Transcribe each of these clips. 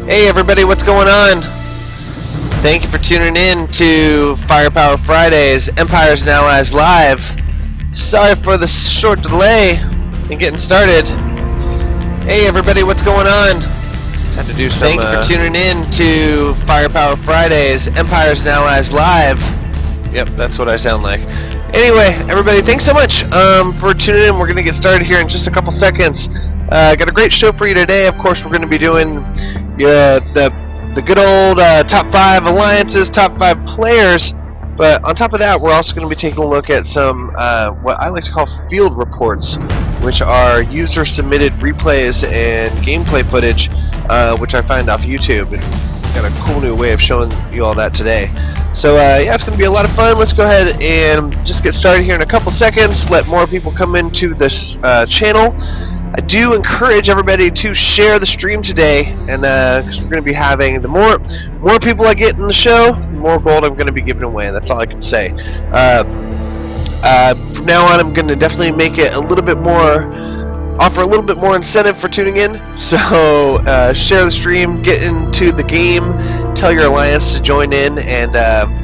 Hey everybody, what's going on? Thank you for tuning in to Firepower Fridays, Empires and Allies Live. Sorry for the short delay in getting started. Hey everybody, what's going on? Had to do some. Thank you for tuning in to Firepower Fridays, Empires and Allies Live. Yep, that's what I sound like. Anyway, everybody, thanks so much for tuning in. We're going to get started here in just a couple seconds. Got a great show for you today. Of course, we're going to be doing the good old top 5 alliances, top 5 players. But on top of that, we're also going to be taking a look at some what I like to call field reports, which are user-submitted replays and gameplay footage, which I find off YouTube. And got a cool new way of showing you all that today. So yeah, it's going to be a lot of fun. Let's go ahead and just get started here in a couple seconds. Let more people come into this channel. I do encourage everybody to share the stream today, and because we're going to be having the more people I get in the show, the more gold I'm going to be giving away. That's all I can say. From now on, I'm going to definitely make it a little bit more, offer a little bit more incentive for tuning in. So share the stream, get into the game, tell your alliance to join in, and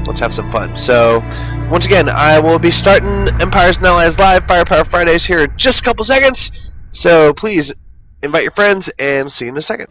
let's have some fun. So once again, I will be starting Empires and Allies Live Firepower Fridays here in just a couple seconds. So please invite your friends, and see you in a second.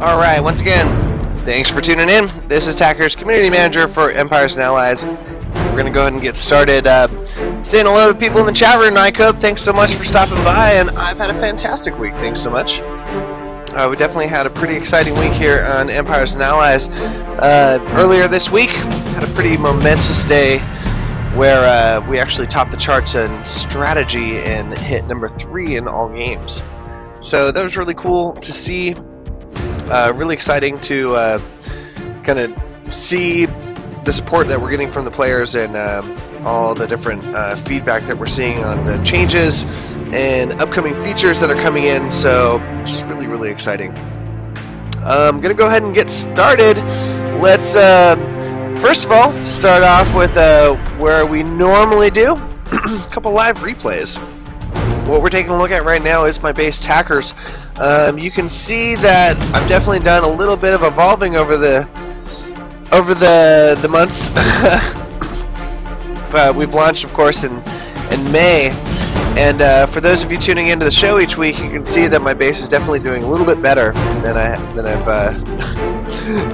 Alright, once again, thanks for tuning in. This is Tacker's Community Manager for Empires and Allies. We're going to go ahead and get started. Saying hello to people in the chat room. Nycope, thanks so much for stopping by, and I've had a fantastic week. Thanks so much. We definitely had a pretty exciting week here on Empires and Allies. Earlier this week, had a pretty momentous day where we actually topped the charts in strategy and hit number 3 in all games. So that was really cool to see. Really exciting to kind of see the support that we're getting from the players and all the different feedback that we're seeing on the changes and upcoming features that are coming in. So just really, really exciting. I'm gonna go ahead and get started. Let's first of all start off with where we normally do a couple live replays. What we're taking a look at right now is my base Tackers. You can see that I've definitely done a little bit of evolving over the months. We've launched, of course, in May, and for those of you tuning into the show each week, you can see that my base is definitely doing a little bit better than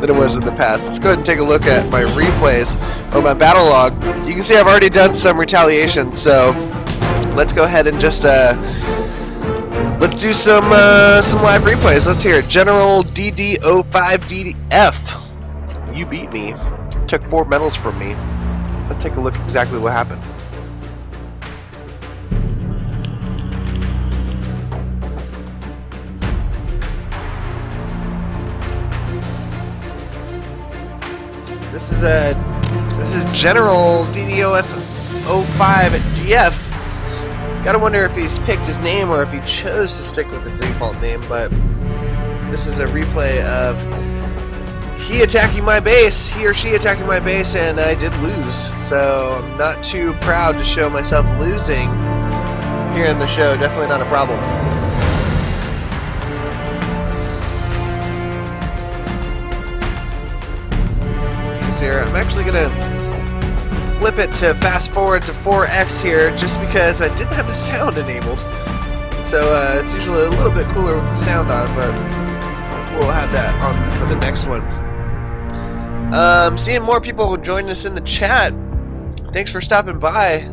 than it was in the past. Let's go ahead and take a look at my replays or my battle log. You can see I've already done some retaliation, so let's go ahead and just let's do some live replays. Let's hear it. General DD05DF. You beat me. Took 4 medals from me. Let's take a look at exactly what happened. This is General DD05DF. Gotta wonder if he's picked his name or if he chose to stick with the default name, but this is a replay of he attacking my base, he or she attacking my base, and I did lose. So I'm not too proud to show myself losing here in the show. Definitely not a problem. Here, I'm actually gonna flip it to fast forward to 4x here, just because I didn't have the sound enabled. So it's usually a little bit cooler with the sound on, but we'll have that on for the next one. Seeing more people joining us in the chat. Thanks for stopping by.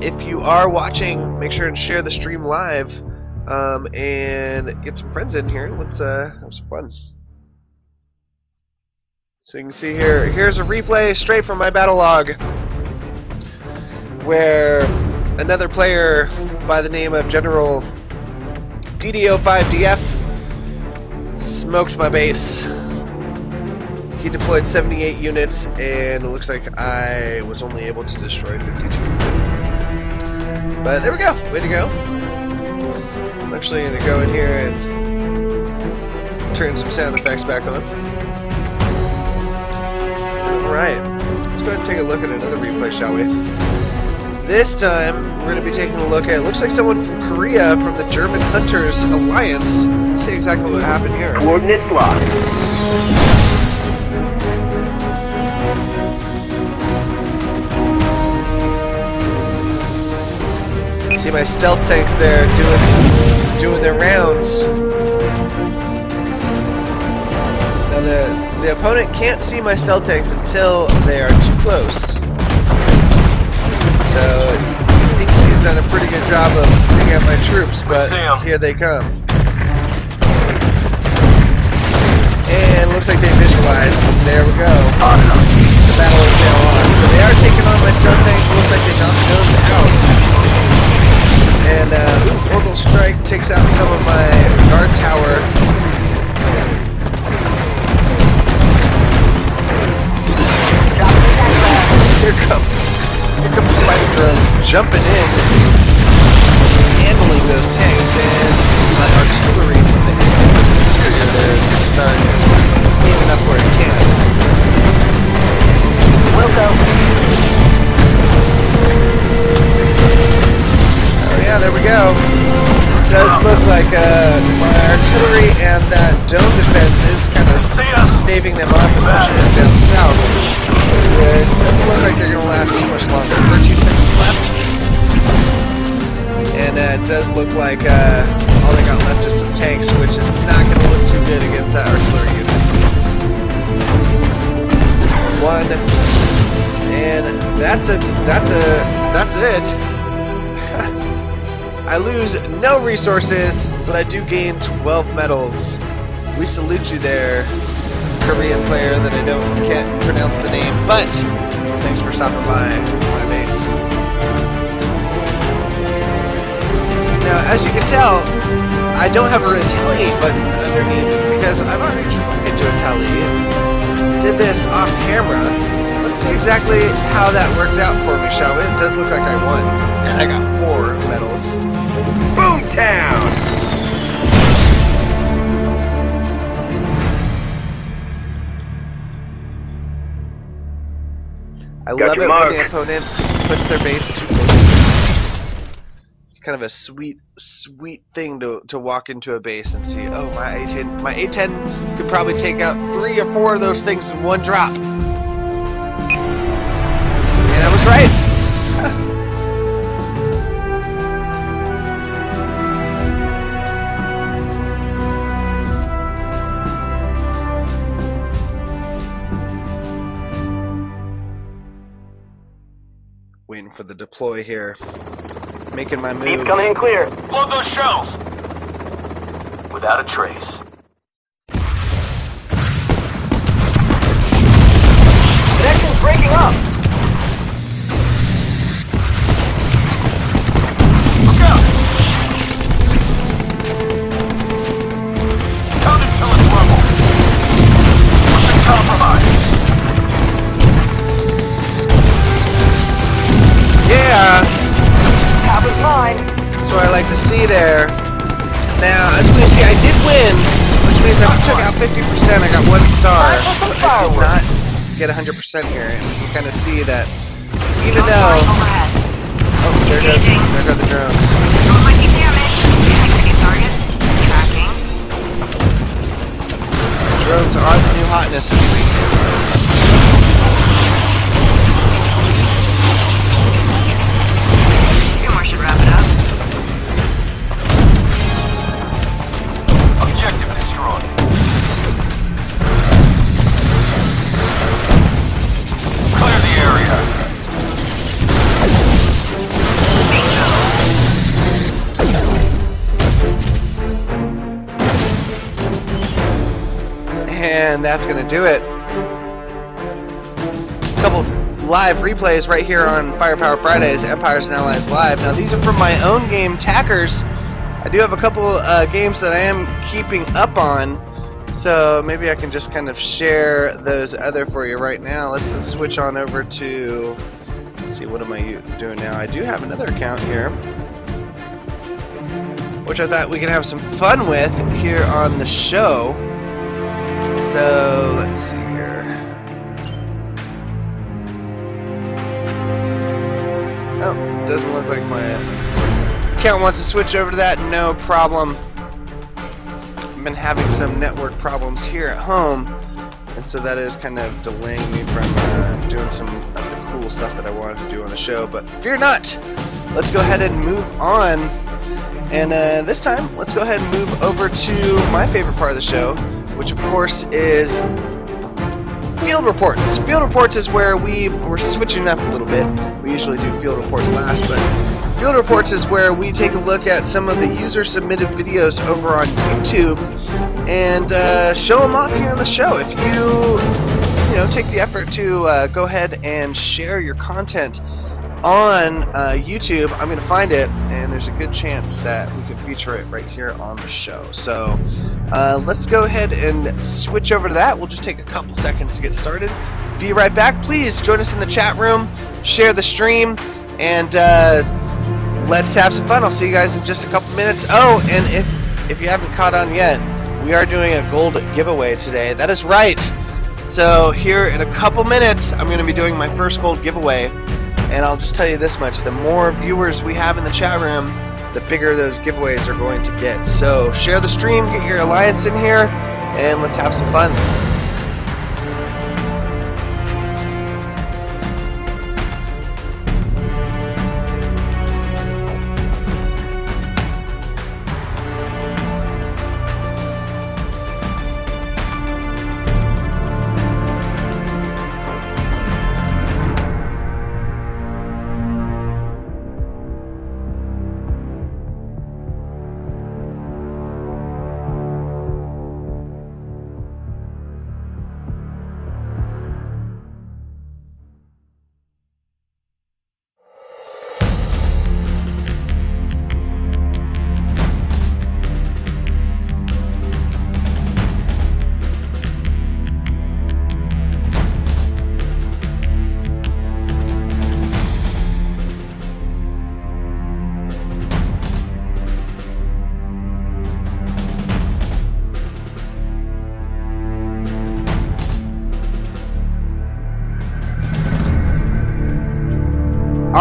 If you are watching, make sure and share the stream live and get some friends in here. Let's have some fun. So you can see here, here's a replay straight from my battle log where another player by the name of General DD05DF smoked my base. He deployed 78 units, and it looks like I was only able to destroy 52. But there we go, way to go. I'm actually going to go in here and turn some sound effects back on. Alright, let's go ahead and take a look at another replay, shall we? This time, we're going to be taking a look at, it looks like someone from Korea, from the German Hunters Alliance. Let's see exactly what happened here. Coordinates locked. See my stealth tanks there doing their rounds. Now the opponent can't see my stealth tanks until they are too close. So he thinks he's done a pretty good job of picking out my troops, but here they come. And it looks like they visualized. There we go. The battle is now on. So they are taking on my stealth tanks. It looks like they knocked those out. And Orbital Strike takes out some of my guard tower. Here comes Spider Drone jumping in, handling those tanks, and my artillery in the interior there is going to start cleaning up where it can. Welcome. Oh yeah, there we go. It does look like my artillery and that dome defense is kind of staving them off and pushing them down south. It doesn't look like they're going to last too much longer. 13 seconds left. And And it does look like all they got left is some tanks, which is not going to look too good against that artillery unit. One, and that's it. I lose no resources, but I do gain 12 medals. We salute you there, Korean player that I can't pronounce the name, but thanks for stopping by my base. Now, as you can tell, I don't have a retaliate button underneath because I've already tried to retaliate. Did this off camera. Let's see exactly how that worked out for me, shall we? It does look like I won, and I got 4 medals. Boomtown! I love it when the opponent puts their base too close. It's kind of a sweet thing to walk into a base and see, oh, my A10 could probably take out 3 or 4 of those things in one drop. And I was right. Waiting for the deploy here. Making my move. Beep coming in clear. Load those shells. Without a trace. Connection's breaking up. Look out. Count until it's level. What's the compromise? Yeah. That's what I like to see there. Now, as you can see, I did win, which means I took out 50%. I got 1 star, but I did not get 100% here. And you can kind of see that, even though... Oh, there go the drones. Drones are the new hotness this week. Should wrap it up. Objective destroyed. Clear the area. And that's gonna do it. A couple of live replays right here on Firepower Fridays, Empires and Allies Live. Now these are from my own game, Tackers. I do have a couple games that I am keeping up on, so maybe I can just kind of share those other for you right now. Let's switch on over to, let's see, what am I doing now? I do have another account here, which I thought we could have some fun with here on the show. So let's see here. Oh, doesn't look like my account wants to switch over to that. No problem. I've been having some network problems here at home, and so that is kind of delaying me from doing some of the cool stuff that I wanted to do on the show. But fear not. Let's go ahead and move on. And this time, let's go ahead and move over to my favorite part of the show, which of course is field reports. Field reports is where we're switching up a little bit. We usually do field reports last, but field reports is where we take a look at some of the user submitted videos over on YouTube and show them off here on the show. If you take the effort to go ahead and share your content on YouTube, I'm going to find it, and there's a good chance that we can feature it right here on the show. So let's go ahead and switch over to that. We'll just take a couple seconds to get started. Be right back. Please join us in the chat room, share the stream, and let's have some fun. I'll see you guys in just a couple minutes. Oh, and if you haven't caught on yet, we are doing a gold giveaway today. That is right. So here in a couple minutes, I'm going to be doing my first gold giveaway. And I'll just tell you this much, the more viewers we have in the chat room, the bigger those giveaways are going to get. So share the stream, get your alliance in here, and let's have some fun.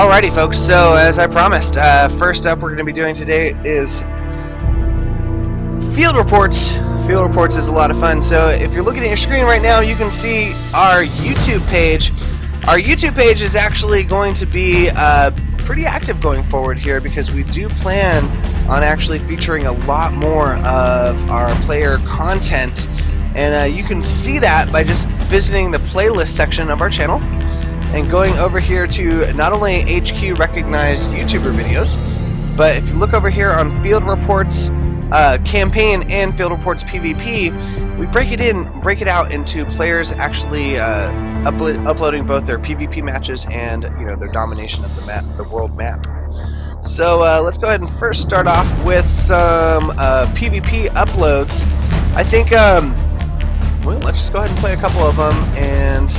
Alrighty, folks. So, as I promised, first up we're going to be doing today is field reports. Field reports is a lot of fun. So, if you're looking at your screen right now, you can see our YouTube page. Our YouTube page is actually going to be pretty active going forward here because we do plan on actually featuring a lot more of our player content. And you can see that by just visiting the playlist section of our channel and going over here to not only HQ recognized YouTuber videos, but if you look over here on Field Reports Campaign and Field Reports PvP, we break it out into players actually uploading both their PvP matches and their domination of the map, the world map. So let's go ahead and first start off with some PvP uploads. I think well, let's just go ahead and play a couple of them and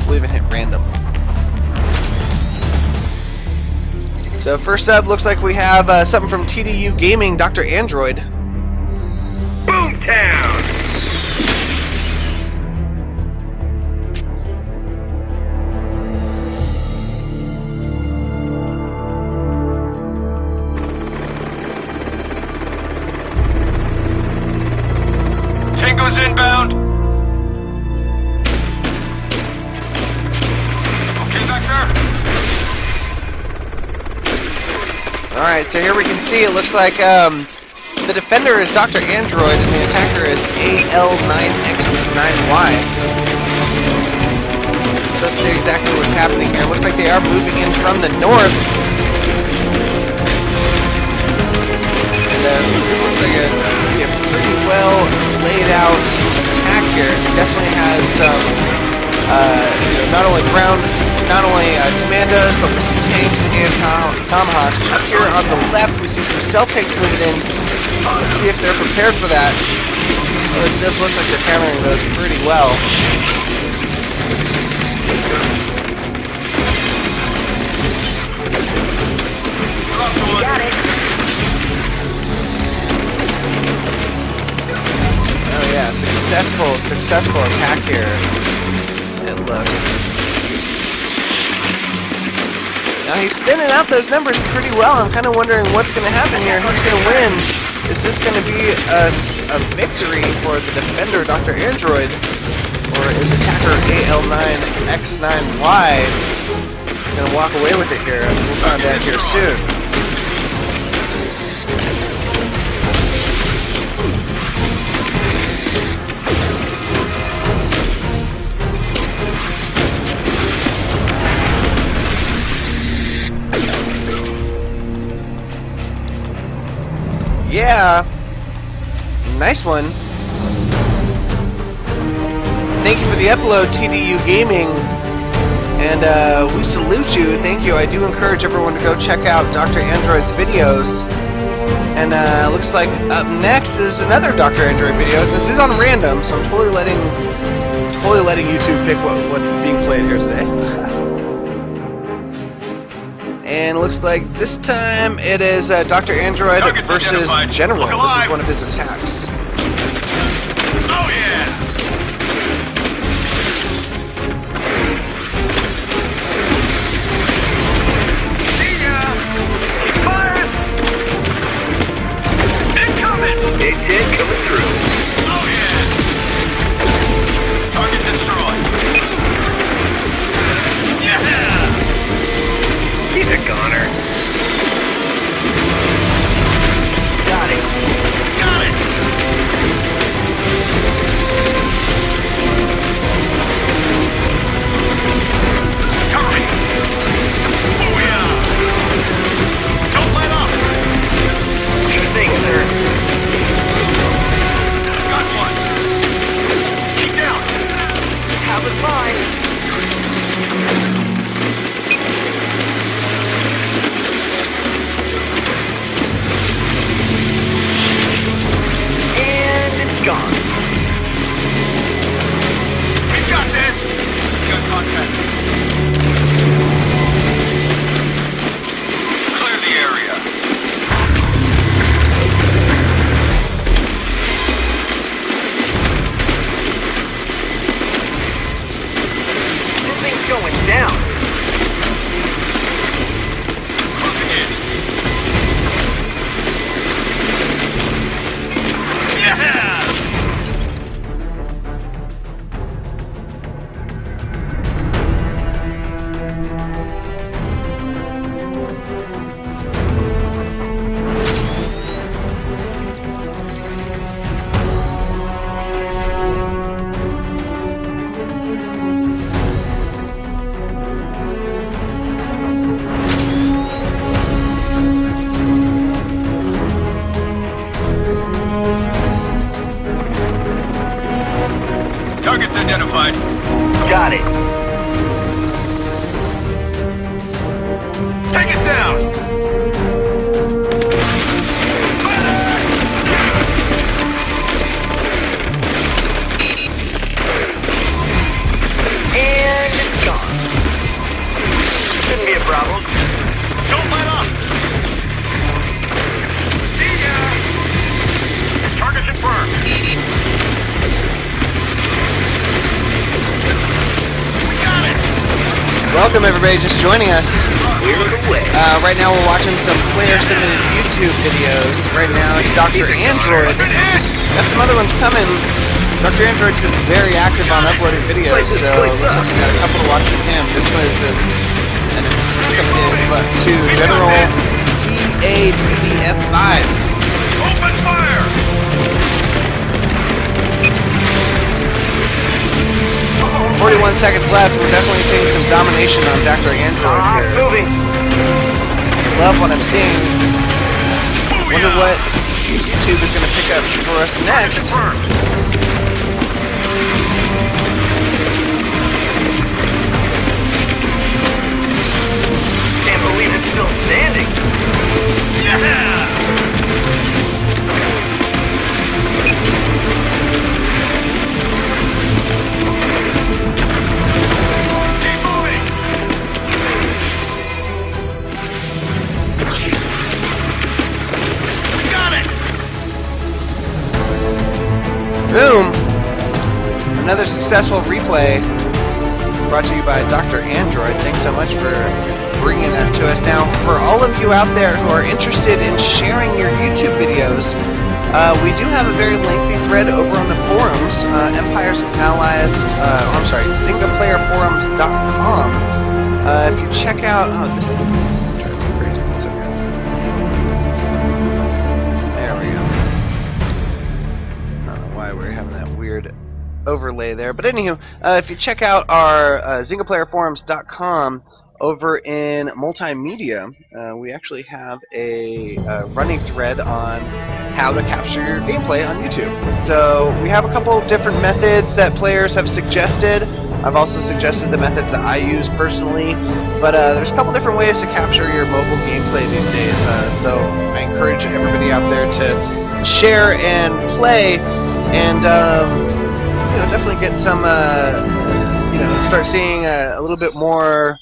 leave it hit random. So first up, looks like we have something from TDU Gaming, Dr. Android. Boomtown! Tango's inbound. Okay, Vector. Alright, so here we can see it looks like the defender is Dr. Android and the attacker is AL9X9Y. So let's see exactly what's happening here. It looks like they are moving in from the north. And this looks like a pretty well laid out attack here. It definitely has some, not only commandos, but we see tanks and tomahawks. Up here on the left, we see some stealth tanks moving in. Let's see if they're prepared for that. Well, it does look like they're countering those pretty well. Got it. Oh yeah, successful attack here. It looks. Now he's thinning out those numbers pretty well. I'm kind of wondering what's going to happen here. Who's going to win? Is this going to be a victory for the defender, Dr. Android? Or is attacker AL9X9Y going to walk away with it here? We'll find out here soon. Yeah, nice one. Thank you for the upload, TDU Gaming, and we salute you. Thank you. I do encourage everyone to go check out Dr. Android's videos. And looks like up next is another Dr. Android videos. This is on random, so I'm totally letting YouTube pick what's being played here today. And it looks like this time it is Dr. Android versus General. This is one of his attacks. Oh yeah! See ya! Fire! Incoming! Big coming through. Oh yeah! Target destroyed. Yeah! He's a goner. Got it. Got it. Target's identified. Got it. Take it down! And it's gone. Shouldn't be a problem. Don't let up! See ya! Target confirmed. We got it! Welcome everybody just joining us. Clear the way. Right now we're watching some player-submitted YouTube videos. Right now it's Dr. Android. Got some other ones coming. Dr. Android's been very active on uploading videos, so it looks like we got a couple to watch from him. This one is an attack of his, but to General DADDF5. Open fire! 41 seconds left. We're definitely seeing some domination on Dr. Android here. Moving. Love what I'm seeing. Wonder what YouTube is going to pick up for us next. Can't believe it's still standing. Yeah! Keep moving! Got it! Boom! Another successful replay brought to you by Dr. Android. Thanks so much for bringing that to us. Now, for all of you out there who are interested in sharing your YouTube videos, we do have a very lengthy thread over on the forums, Empires and Allies, singleplayerforums.com. If you check out, this is driving me crazy. That's okay. There we go. I don't know why we're having that weird overlay there, but anywho, if you check out our singleplayerforums.com over in multimedia, we actually have a running thread on how to capture your gameplay on YouTube. So we have a couple of different methods that players have suggested. I've also suggested the methods that I use personally, but there's a couple different ways to capture your mobile gameplay these days. So I encourage everybody out there to share and play, and definitely get some, start seeing a little bit more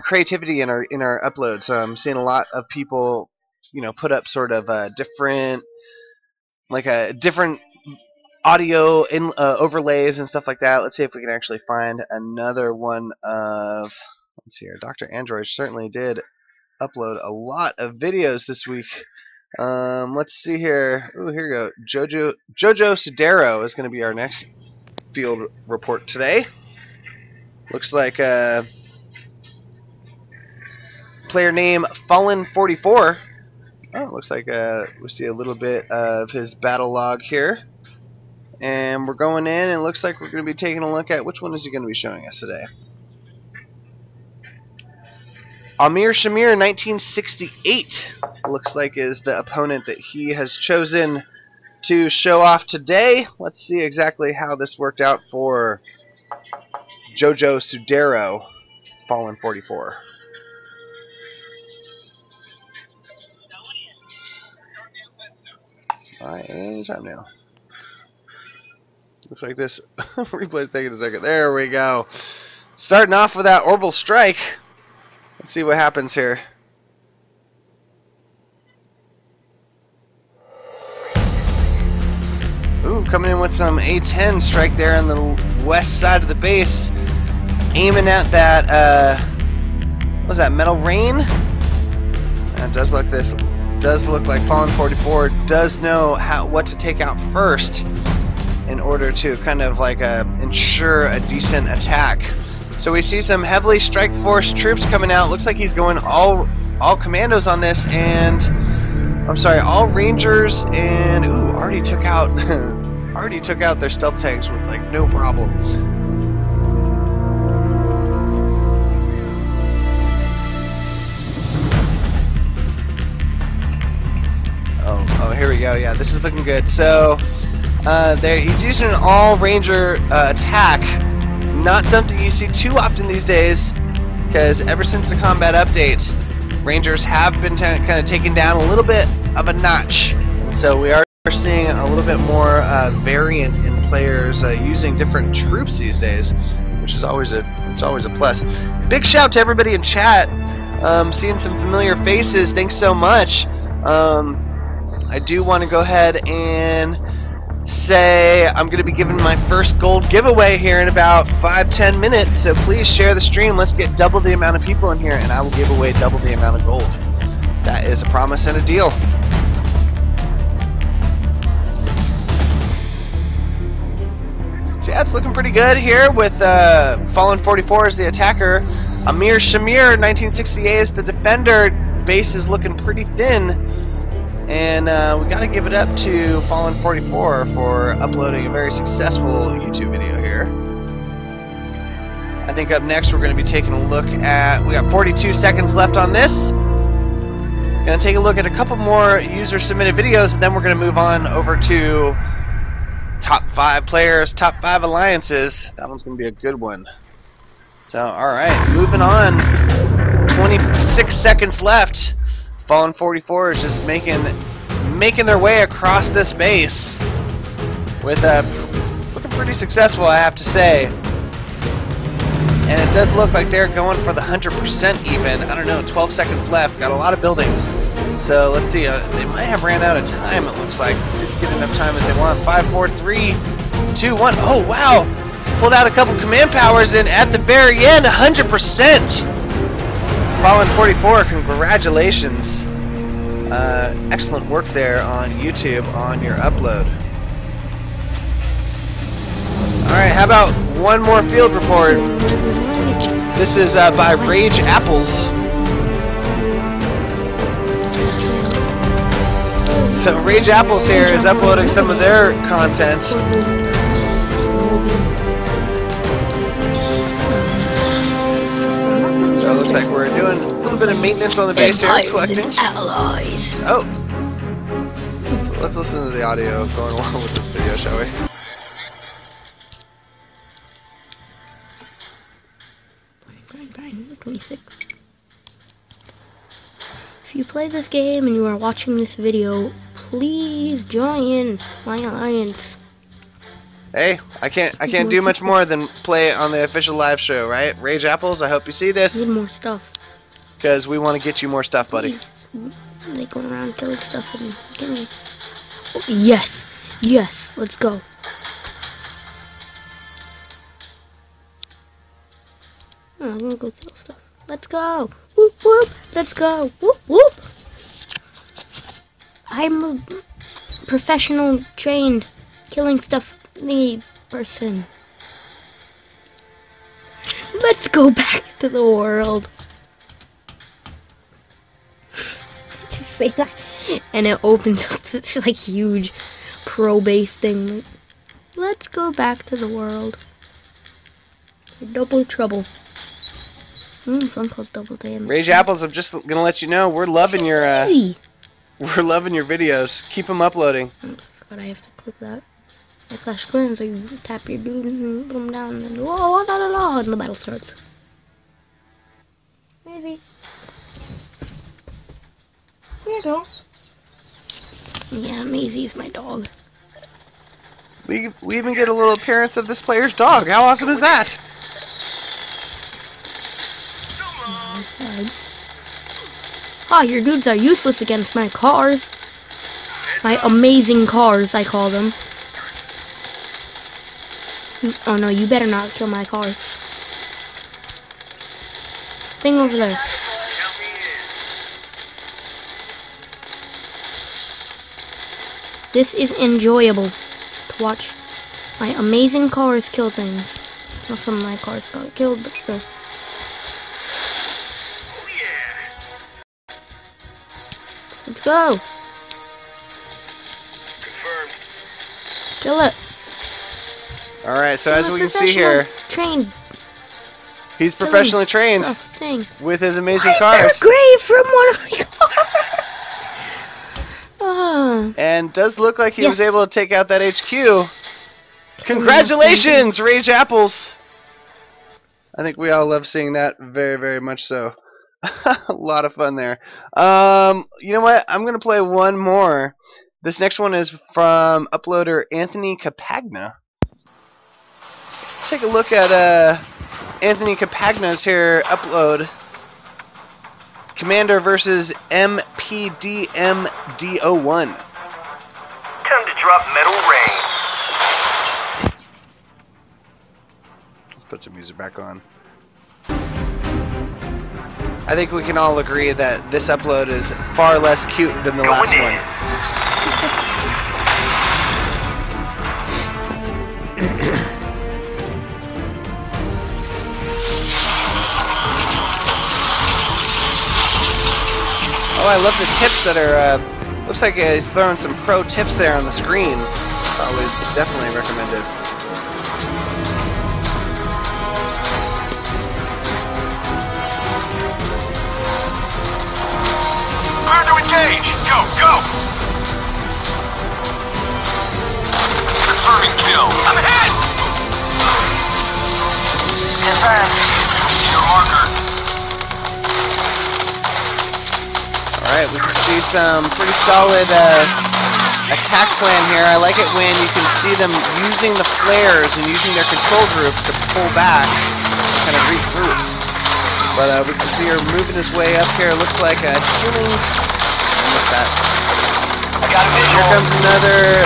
creativity in our uploads. I'm seeing a lot of people, put up sort of different audio overlays and stuff like that. Let's see if we can actually find another one of. Let's see here. Dr. Android certainly did upload a lot of videos this week. Let's see here. Ooh, here we go. Jojo Sudero is going to be our next field report today. Looks like player name Fallen44. Oh, looks like we see a little bit of his battle log here. And we're going in, and it looks like we're going to be taking a look at which one is he going to be showing us today. Amir Shamir 1968 looks like is the opponent that he has chosen to show off today. Let's see exactly how this worked out for Jojo Sudero, Fallen44. Alright, anytime now. Looks like this replay's taking a second. There we go. Starting off with that orbital strike. Let's see what happens here. Ooh, coming in with some A10 strike there on the west side of the base. Aiming at that, what was that, metal rain? That does look this. Does look like Fallen44 does know what to take out first in order to kind of like ensure a decent attack. So we see some heavily strike force troops coming out. Looks like he's going all commandos on this, and I'm sorry, all rangers, and ooh, already took out their stealth tanks with like no problem. Oh, here we go. Yeah, this is looking good. So He's using an all-ranger attack. Not something you see too often these days, because ever since the combat update, Rangers have been kind of taken down a little bit of a notch. So we are seeing a little bit more variant in players using different troops these days, which is always a plus. Big shout to everybody in chat. Seeing some familiar faces. Thanks so much. I do want to go ahead and say I'm going to be giving my first gold giveaway here in about 5-10 minutes, so please share the stream. Let's get double the amount of people in here and I will give away double the amount of gold. That is a promise and a deal. So yeah, it's looking pretty good here with Fallen 44 as the attacker. Amir Shamir 1968 is the defender. Base is looking pretty thin. And we got to give it up to Fallen 44 for uploading a very successful YouTube video here. I think up next we're going to be taking a look at, we got 42 seconds left on this. Going to take a look at a couple more user submitted videos, and then we're going to move on over to top 5 players, top 5 alliances. That one's going to be a good one. So, alright, moving on. 26 seconds left. Fallen 44 is just making their way across this base with looking pretty successful, I have to say. And it does look like they're going for the 100% even. I don't know, 12 seconds left. Got a lot of buildings. So let's see. They might have ran out of time, it looks like. Didn't get enough time as they want. 5, 4, 3, 2, 1. Oh, wow. Pulled out a couple command powers and at the very end, 100%. Fallen 44, congratulations. Excellent work there on YouTube on your upload. Alright, how about one more field report? This is by Rage Apples. So Rage Apples here is uploading some of their content. So it looks like we're doing a little bit of maintenance on the base here, collecting. Allies. Oh! So let's listen to the audio going along with this video, shall we? Fine, 26. If you play this game and you are watching this video, please join my alliance. Hey, I can't do much more than play it on the official live show, right? Rage Apples, I hope you see this. Need more stuff. Because we want to get you more stuff, buddy. Please. They going around killing stuff and getting me. Oh, yes! Yes! Let's go. Oh, I'm gonna go kill stuff. Let's go! Whoop whoop! Let's go! Whoop whoop! I'm a professional, trained, killing stuff person. Let's go back to the world. Just say that, and it opens up this like huge pro base thing. Let's go back to the world. Double trouble. Fun called double damage. Rage Apples, I'm just gonna let you know we're loving your we're loving your videos. Keep them uploading. I forgot I have to click that. Like Clash Clans, so you tap your dude and put him down, and then whoa, and the battle starts. Maybe. Here you go. Yeah, Maisie's my dog. We even get a little appearance of this player's dog. How awesome is that? Ah, your dudes are useless against my cars. My amazing cars, I call them. Oh no, you better not kill my cars. Thing over there. This is enjoyable to watch my amazing cars kill things. Well, some of my cars got killed, but still. Let's go. Kill it. Alright, so as we can see here, trained. he's professionally trained with his amazing cars. Why is there a grave from one of my cars? And does look like he was Yes. able to take out that HQ. Congratulations, Rage Apples! I think we all love seeing that, very, very much so. A lot of fun there. You know what? I'm going to play one more. This next one is from uploader Anthony Capagna. Let's take a look at Anthony Capagna's here upload. Commander versus MPDMD01. Time to drop metal rain. Let's put some music back on. I think we can all agree that this upload is far less cute than the last one. Oh, I love the tips that are, looks like he's throwing some pro tips there on the screen. It's always definitely recommended. Clear to engage. Go, go. Confirming kill. I'm hit. Confirm. Your marker. Alright, we can see some pretty solid attack plan here. I like it when you can see them using the flares and using their control groups to pull back, kind of regroup. But we can see her moving his way up here. Looks like a healing. I missed that. I got a visual. Here comes another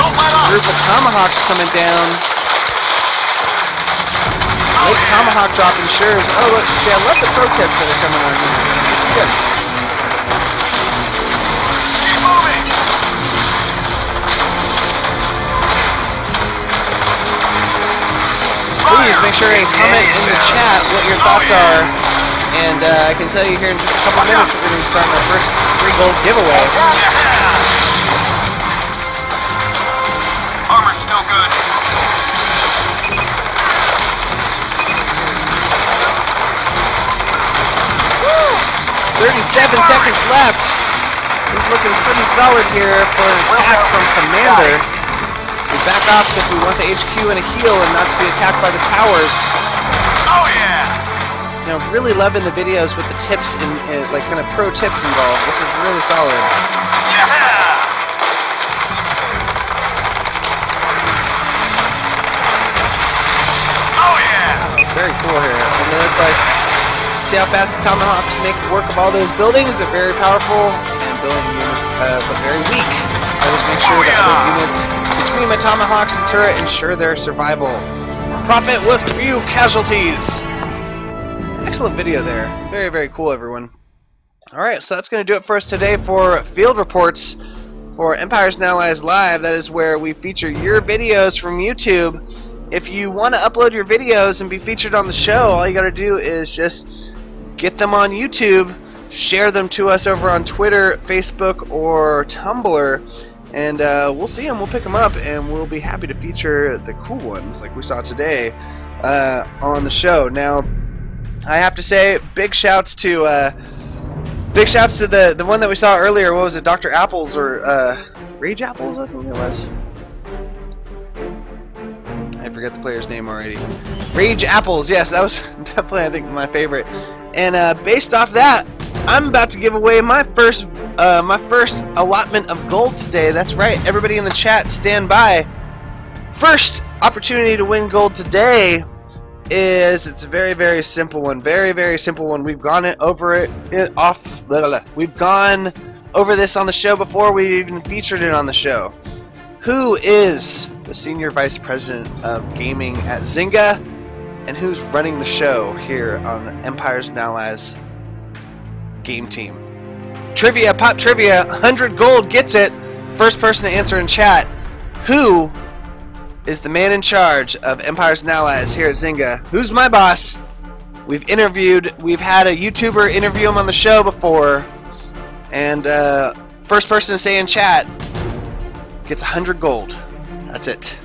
group of tomahawks coming down. Late tomahawk drop ensures. Oh, look, see, I love the pro tips that are coming on here. This is good. Keep moving. Please make sure and comment in the chat what your thoughts are. And I can tell you here in just a couple minutes we're going to be starting our first free gold giveaway. Yeah. Armor's still good. 37 seconds left. This is looking pretty solid here for an attack from Commander. We back off because we want the HQ and a heal and not to be attacked by the towers. Oh yeah. You know, really loving the videos with the tips and like kind of pro tips involved. This is really solid. Yeah. Oh yeah. Very cool here. And then it's like, see how fast the tomahawks make work of all those buildings? They're very powerful and building units, but very weak. I always make sure that other units between my tomahawks and turret ensure their survival. Profit with few casualties. Excellent video there. Very, very cool, everyone. Alright, so that's going to do it for us today for field reports for Empires and Allies Live. That is where we feature your videos from YouTube. If you want to upload your videos and be featured on the show, all you got to do is just get them on YouTube, share them to us over on Twitter, Facebook, or Tumblr, and we'll see them, we'll pick them up, and we'll be happy to feature the cool ones like we saw today on the show. Now, I have to say, big shouts to the one that we saw earlier. What was it, Dr. Apples or Rage Apples? I think it was. I forget the player's name already. Rage Apples. Yes, that was definitely I think my favorite. And based off that, I'm about to give away my first allotment of gold today. That's right. Everybody in the chat, stand by. First opportunity to win gold today is, it's a very, very simple one. Very, very simple one. We've gone We've gone over this on the show before. We even featured it on the show. Who is the Senior Vice President of Gaming at Zynga, and who's running the show here on Empires and Allies Game Team? Trivia, pop trivia, 100 gold gets it. First person to answer in chat. Who is the man in charge of Empires and Allies here at Zynga? Who's my boss? We've had a YouTuber interview him on the show before, and first person to say in chat gets 100 gold. That's it.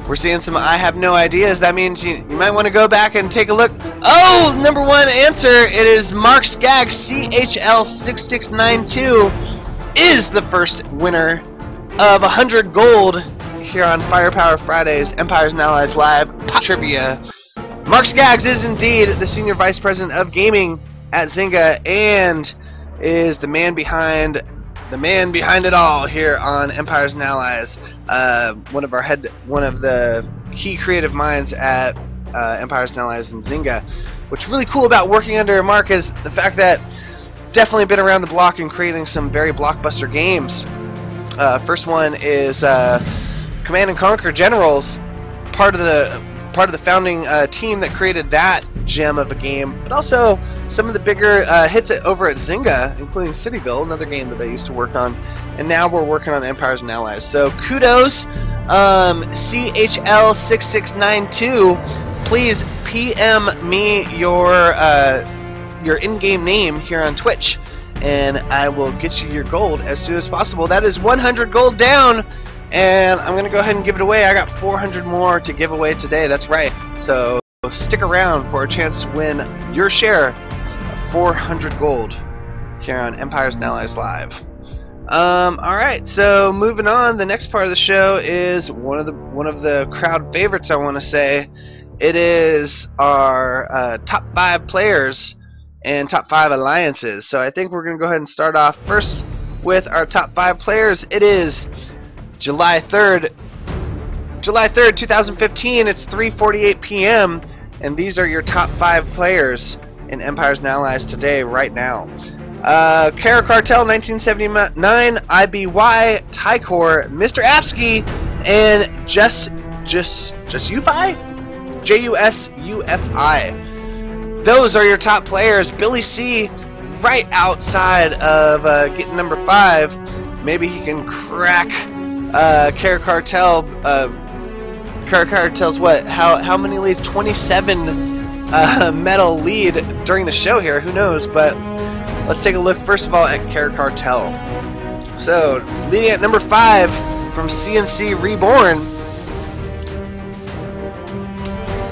We're seeing some I have no ideas. That means you might want to go back and take a look. Oh, number one answer. It is Mark Skaggs, CHL6692. is the first winner of 100 gold here on Firepower Fridays, Empires and Allies Live Trivia. Mark Skaggs is indeed the Senior Vice President of Gaming at Zynga and is the man behind it all here on Empires and Allies. One of the key creative minds at Empires and Allies and Zynga. What's really cool about working under Mark is the fact that definitely been around the block and creating some very blockbuster games. First one is Command and Conquer Generals, part of the founding team that created that gem of a game, but also some of the bigger hits over at Zynga, including Cityville, another game that I used to work on, and now we're working on Empires and Allies. So kudos, CHL6692. Please PM me your in-game name here on Twitch, and I will get you your gold as soon as possible. That is 100 gold down, and I'm going to go ahead and give it away. I got 400 more to give away today. That's right. So stick around for a chance to win your share of 400 gold here on Empires and Allies Live. Alright, so moving on, the next part of the show is one of the crowd favorites, I want to say. It is our top 5 players and top 5 alliances. So I think we're going to go ahead and start off first with our top 5 players. It is July 3rd, 2015. It's 3:48 p.m. and these are your top 5 players in Empires and Allies today, right now. Kara Cartel 1979, IBY, Tycor, Mr. Apsky, and Jusufi? Jusufi. Those are your top players. Billy C, right outside of getting number 5. Maybe he can crack Kara Cartel. Kara Cartel's what? How many leads? 27 medal lead during the show here. Who knows? But let's take a look first of all at Kara Cartel. So leading at number 5 from CNC Reborn.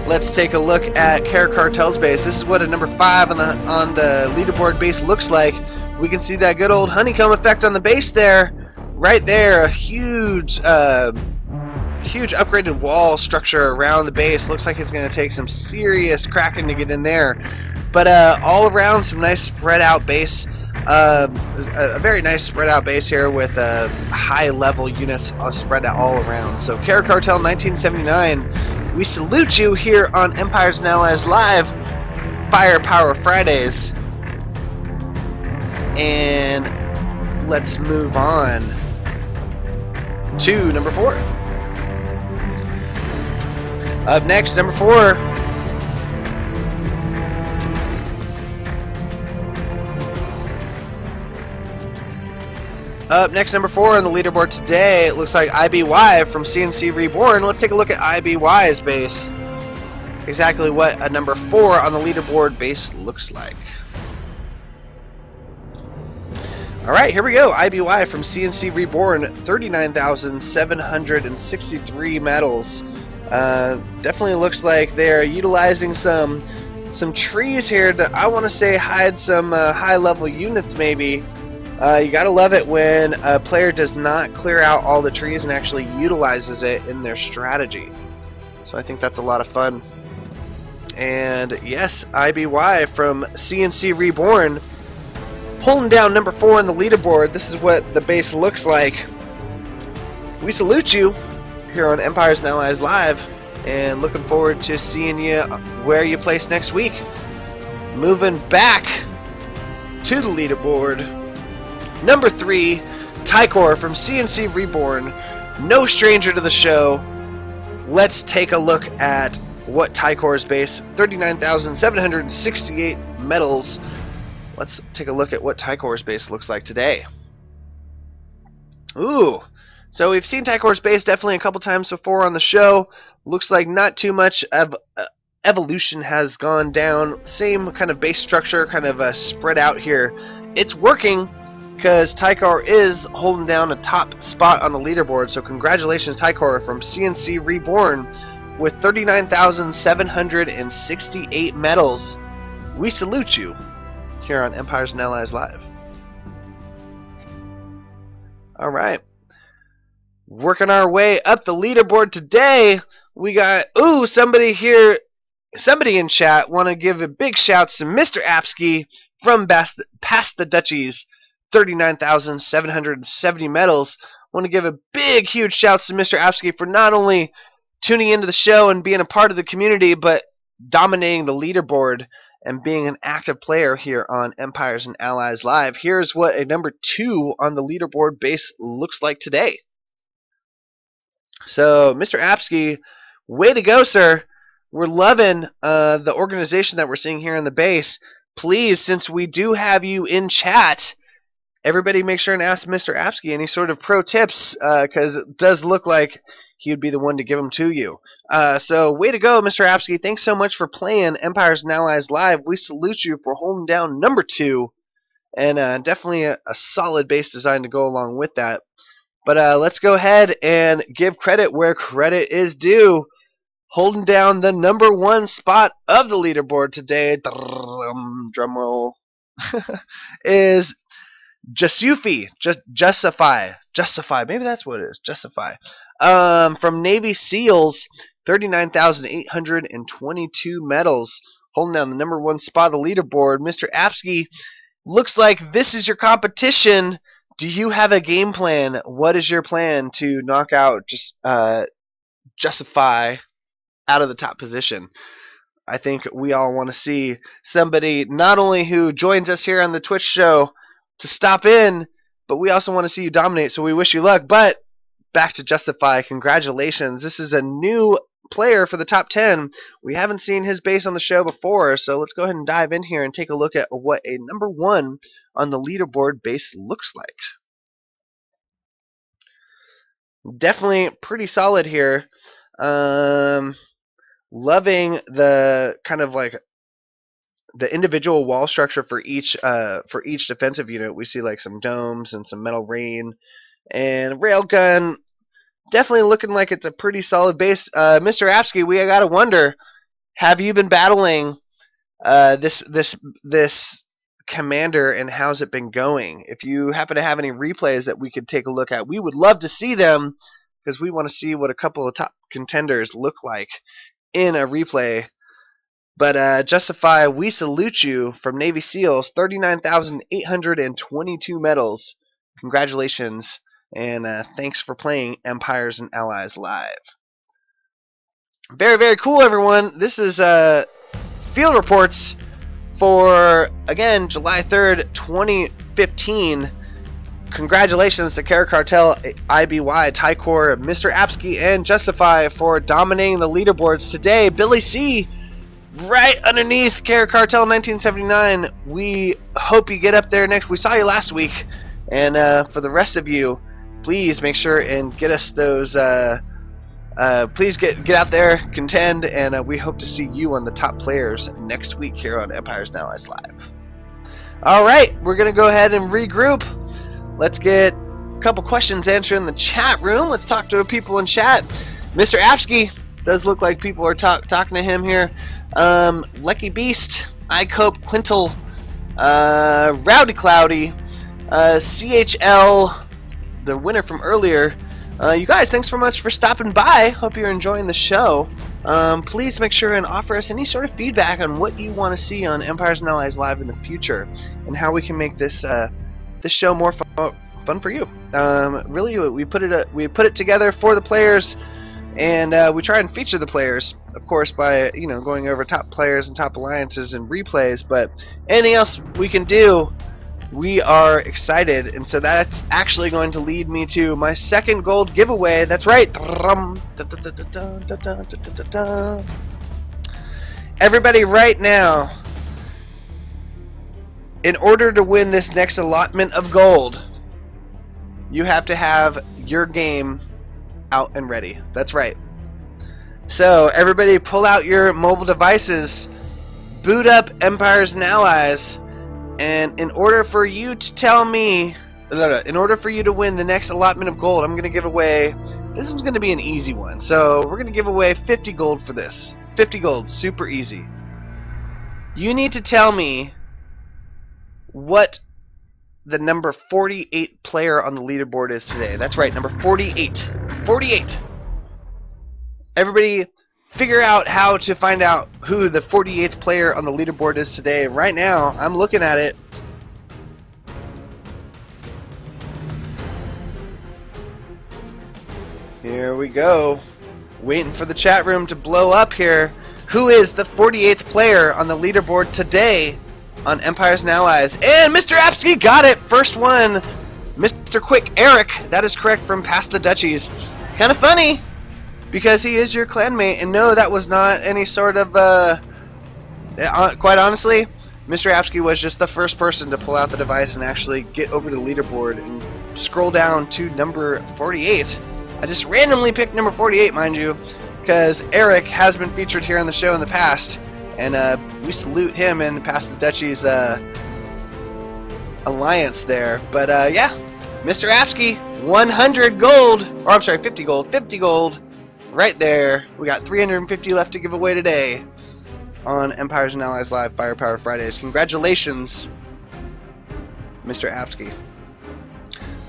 Let's take a look at Kara Cartel's base. This is what a number 5 on the leaderboard base looks like. We can see that good old honeycomb effect on the base there. Right there, a huge upgraded wall structure around the base. Looks like it's going to take some serious cracking to get in there. But all around, some nice spread out base. A very nice spread out base here with high level units spread out all around. So Kara Cartel 1979. We salute you here on Empires and Allies Live, Firepower Fridays. And let's move on to number 4. Up next, number 4. Up next, number 4 on the leaderboard today, it looks like IBY from CNC Reborn. Let's take a look at IBY's base. Exactly what a number 4 on the leaderboard base looks like. Alright, here we go. IBY from CNC Reborn, 39,763 medals. Definitely looks like they're utilizing some trees here to, I want to say, hide some high-level units maybe. You gotta love it when a player does not clear out all the trees and actually utilizes it in their strategy. So I think that's a lot of fun. And yes, IBY from CNC Reborn, holding down number 4 on the leaderboard. This is what the base looks like. We salute you here on Empires and Allies Live, and looking forward to seeing you where you place next week. Moving back to the leaderboard. Number 3, Tycor from CNC Reborn, no stranger to the show. Let's take a look at what Tycor's base, 39,768 medals. Let's take a look at what Tycor's base looks like today. Ooh, so we've seen Tycor's base definitely a couple times before on the show. Looks like not too much of evolution has gone down. Same kind of base structure, kind of spread out here. It's working, because Tycor is holding down a top spot on the leaderboard. So congratulations, Tycor from CNC Reborn with 39,768 medals. We salute you here on Empires and Allies Live. All right. Working our way up the leaderboard today. We got, somebody here, somebody in chat want to give a big shouts to Mr. Apsky from Past the Dutchies, 39,770 medals. Want to give a big, huge shouts to Mr. Apsky for not only tuning into the show and being a part of the community, but dominating the leaderboard and being an active player here on Empires and Allies Live. Here's what a number 2 on the leaderboard base looks like today. So, Mr. Apsky, way to go, sir. We're loving the organization that we're seeing here on the base. Please, since we do have you in chat, everybody make sure and ask Mr. Apsky any sort of pro tips, because it does look like he would be the one to give them to you. So, way to go, Mr. Apsky. Thanks so much for playing Empires and Allies Live. We salute you for holding down number 2, and definitely a solid base design to go along with that. But let's go ahead and give credit where credit is due. Holding down the number 1 spot of the leaderboard today, drum roll, is Justify, maybe that's what it is, Justify. From Navy SEALs, 39,822 medals. Holding down the number 1 spot of the leaderboard. Mr. Apsky, looks like this is your competition. Do you have a game plan? What is your plan to knock out Justify out of the top position? I think we all want to see somebody not only who joins us here on the Twitch show to stop in, but we also want to see you dominate, so we wish you luck. But back to Justify, congratulations. This is a new player for the top 10. We haven't seen his base on the show before, so let's go ahead and dive in here and take a look at what a number 1 on the leaderboard base looks like. Definitely pretty solid here. Loving the kind of like the individual wall structure for each defensive unit. We see like some domes and some metal rain and railgun. Definitely looking like it's a pretty solid base. Mr. Apsky, we gotta wonder, have you been battling this commander, and how's it been going? If you happen to have any replays that we could take a look at, we would love to see them, because we want to see what a couple of top contenders look like in a replay. But Justify, we salute you from Navy SEALs, 39,822 medals. Congratulations, and thanks for playing Empires and Allies Live. Very, very cool, everyone. This is field reports for, again, July 3rd, 2015. Congratulations to Kara Cartel, IBY, Tycor, Mr. Apsky, and Justify for dominating the leaderboards today. Billy C, right underneath Kara Cartel 1979. We hope you get up there next. We saw you last week. And for the rest of you, please make sure and get us those... please get out there, contend, and we hope to see you on the top players next week here on Empires and Allies Live. Alright, we're going to go ahead and regroup. Let's get a couple questions answered in the chat room. Let's talk to people in chat. Mr. Apsky, does look like people are talking to him here. Lucky Beast, iCope, Quintal, Rowdy Cloudy, CHL, the winner from earlier. You guys, thanks so much for stopping by. Hope you're enjoying the show. Please make sure and offer us any sort of feedback on what you want to see on Empires and Allies Live in the future, and how we can make this this show more fun for you. Really, we put it together for the players, and we try and feature the players, of course, by going over top players and top alliances and replays. But anything else we can do, we are excited, and so that's actually going to lead me to my second gold giveaway. That's right. Everybody right now, in order to win this next allotment of gold, you have to have your game out and ready. That's right. So everybody pull out your mobile devices, boot up Empires and Allies, and in order for you to tell me, in order for you to win the next allotment of gold, I'm going to give away, this one's going to be an easy one. So we're going to give away 50 gold for this. 50 gold, super easy. You need to tell me what the number 48 player on the leaderboard is today. That's right, number 48. 48! Everybody figure out how to find out who the 48th player on the leaderboard is today. Right now, I'm looking at it. Here we go. Waiting for the chat room to blow up here. Who is the 48th player on the leaderboard today on Empires and Allies? And Mr. Apsky got it! First one, Mr. Quick Eric. That is correct, from Past the Duchies. Kind of funny, because he is your clanmate. And no, that was not any sort of, quite honestly, Mr. Apsky was just the first person to pull out the device and actually get over to the leaderboard and scroll down to number 48. I just randomly picked number 48, mind you, because Eric has been featured here on the show in the past, and we salute him and Past the Duchies alliance there. But yeah, Mr. Apsky, 100 gold, or I'm sorry, 50 gold, 50 gold, right there. We got 350 left to give away today on Empires and Allies Live Firepower Fridays. Congratulations, Mr. Apsky.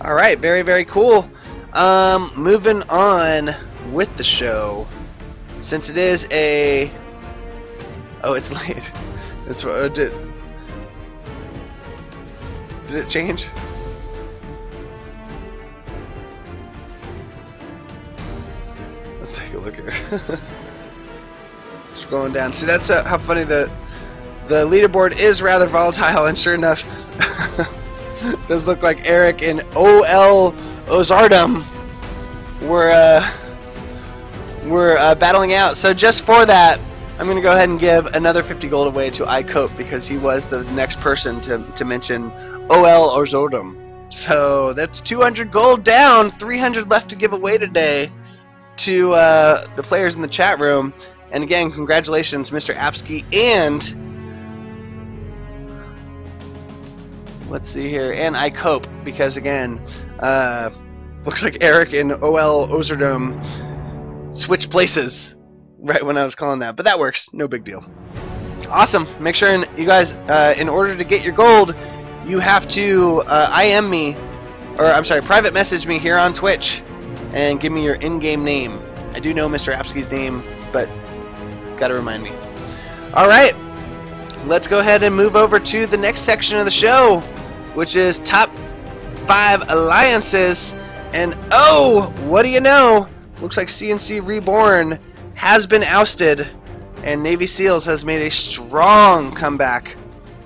All right, very, very cool. Moving on with the show, since it is a... Oh, it's late. It's, did it change? Let's take a look here. Scrolling down. See, that's how funny the leaderboard is rather volatile, and sure enough, it does look like Eric and OL Ozardum we're battling out. So just for that, I'm going to go ahead and give another 50 gold away to iCope, because he was the next person to mention OL Ozardum. So that's 200 gold down, 300 left to give away today to the players in the chat room. And again, congratulations, Mr. Apsky, and let's see here, and iCope, because again, looks like Eric and OL Ozardum switched places right when I was calling that, but that works, no big deal. Awesome. Make sure you guys, in order to get your gold, you have to IM me, or I'm sorry, private message me here on Twitch and give me your in-game name. I do know Mr. Apsky's name, but gotta remind me. Alright, let's go ahead and move over to the next section of the show, which is top 5 alliances. And oh, what do you know? Looks like CNC Reborn has been ousted, and Navy SEALs has made a strong comeback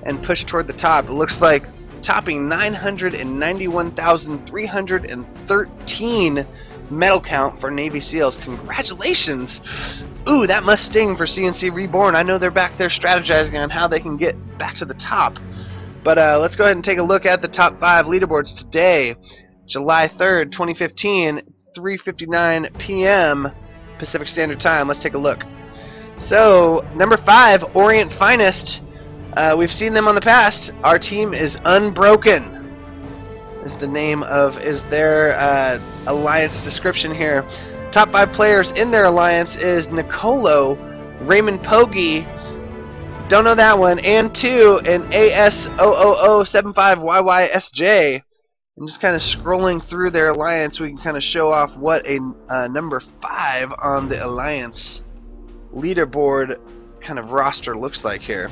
and pushed toward the top. It looks like topping 991,313 medal count for Navy SEALs. Congratulations! Ooh, that must sting for CNC Reborn. I know they're back there strategizing on how they can get back to the top. But let's go ahead and take a look at the top 5 leaderboards today. July 3rd, 2015, 3:59 p.m. Pacific Standard Time. Let's take a look. So, number 5, Orient Finest. We've seen them on the past. Our team is Unbroken, is the name of, is their alliance description here. Top 5 players in their alliance is Nicolo, Raymond Poggi, don't know that one, and 2, and AS00075YYSJ. I'm just kind of scrolling through their alliance. We can kind of show off what a number 5 on the alliance leaderboard kind of roster looks like here.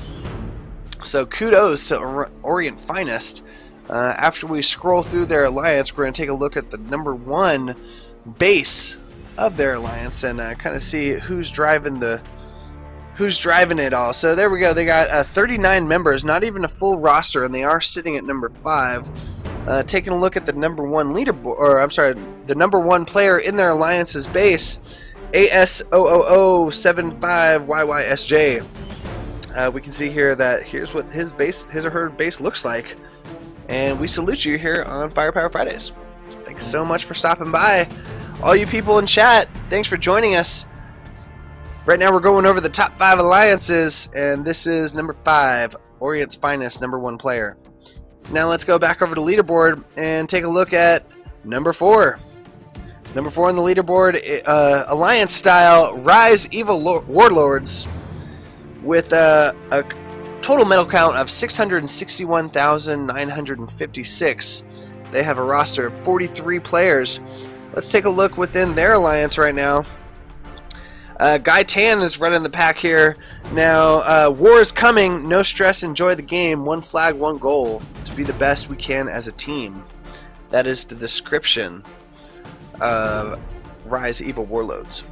So kudos to Orient Finest. After we scroll through their alliance, we're going to take a look at the number 1 base of their alliance and kind of see who's driving it all. So there we go. They got 39 members, not even a full roster, and they are sitting at number 5. Taking a look at the number 1 leaderboard, or I'm sorry, the number 1 player in their alliance's base, AS00075YYSJ. We can see here that here's what his or her base looks like, and we salute you here on Firepower Fridays. Thanks so much for stopping by, all you people in chat. Thanks for joining us. Right now we're going over the top 5 alliances, and this is number 5, Orient's Finest, number 1 player. Now let's go back over to leaderboard and take a look at number 4. Number 4 on the leaderboard, alliance style, Rise Evil Warlords, with a total medal count of 661,956. They have a roster of 43 players. Let's take a look within their alliance right now. Guy Tan is running the pack here. Now, war is coming. No stress. Enjoy the game. One flag, one goal. To be the best we can as a team. That is the description of Rise Evil Warlords.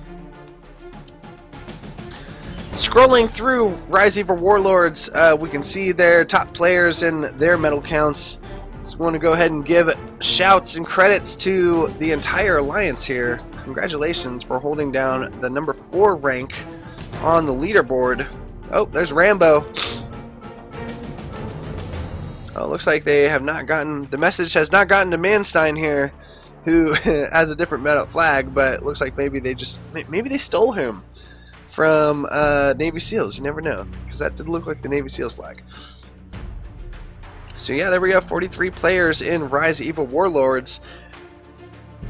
Scrolling through Rise Evil Warlords, we can see their top players and their medal counts. Just want to go ahead and give shouts and credits to the entire alliance here. Congratulations for holding down the number 4 rank on the leaderboard. Oh, there's Rambo. Oh, looks like they have not gotten, the message has not gotten to Manstein here, who has a different medal flag, but it looks like maybe they stole him from Navy SEALs. You never know, because that did look like the Navy SEALs flag. So yeah, there we go, 43 players in Rise Evil Warlords.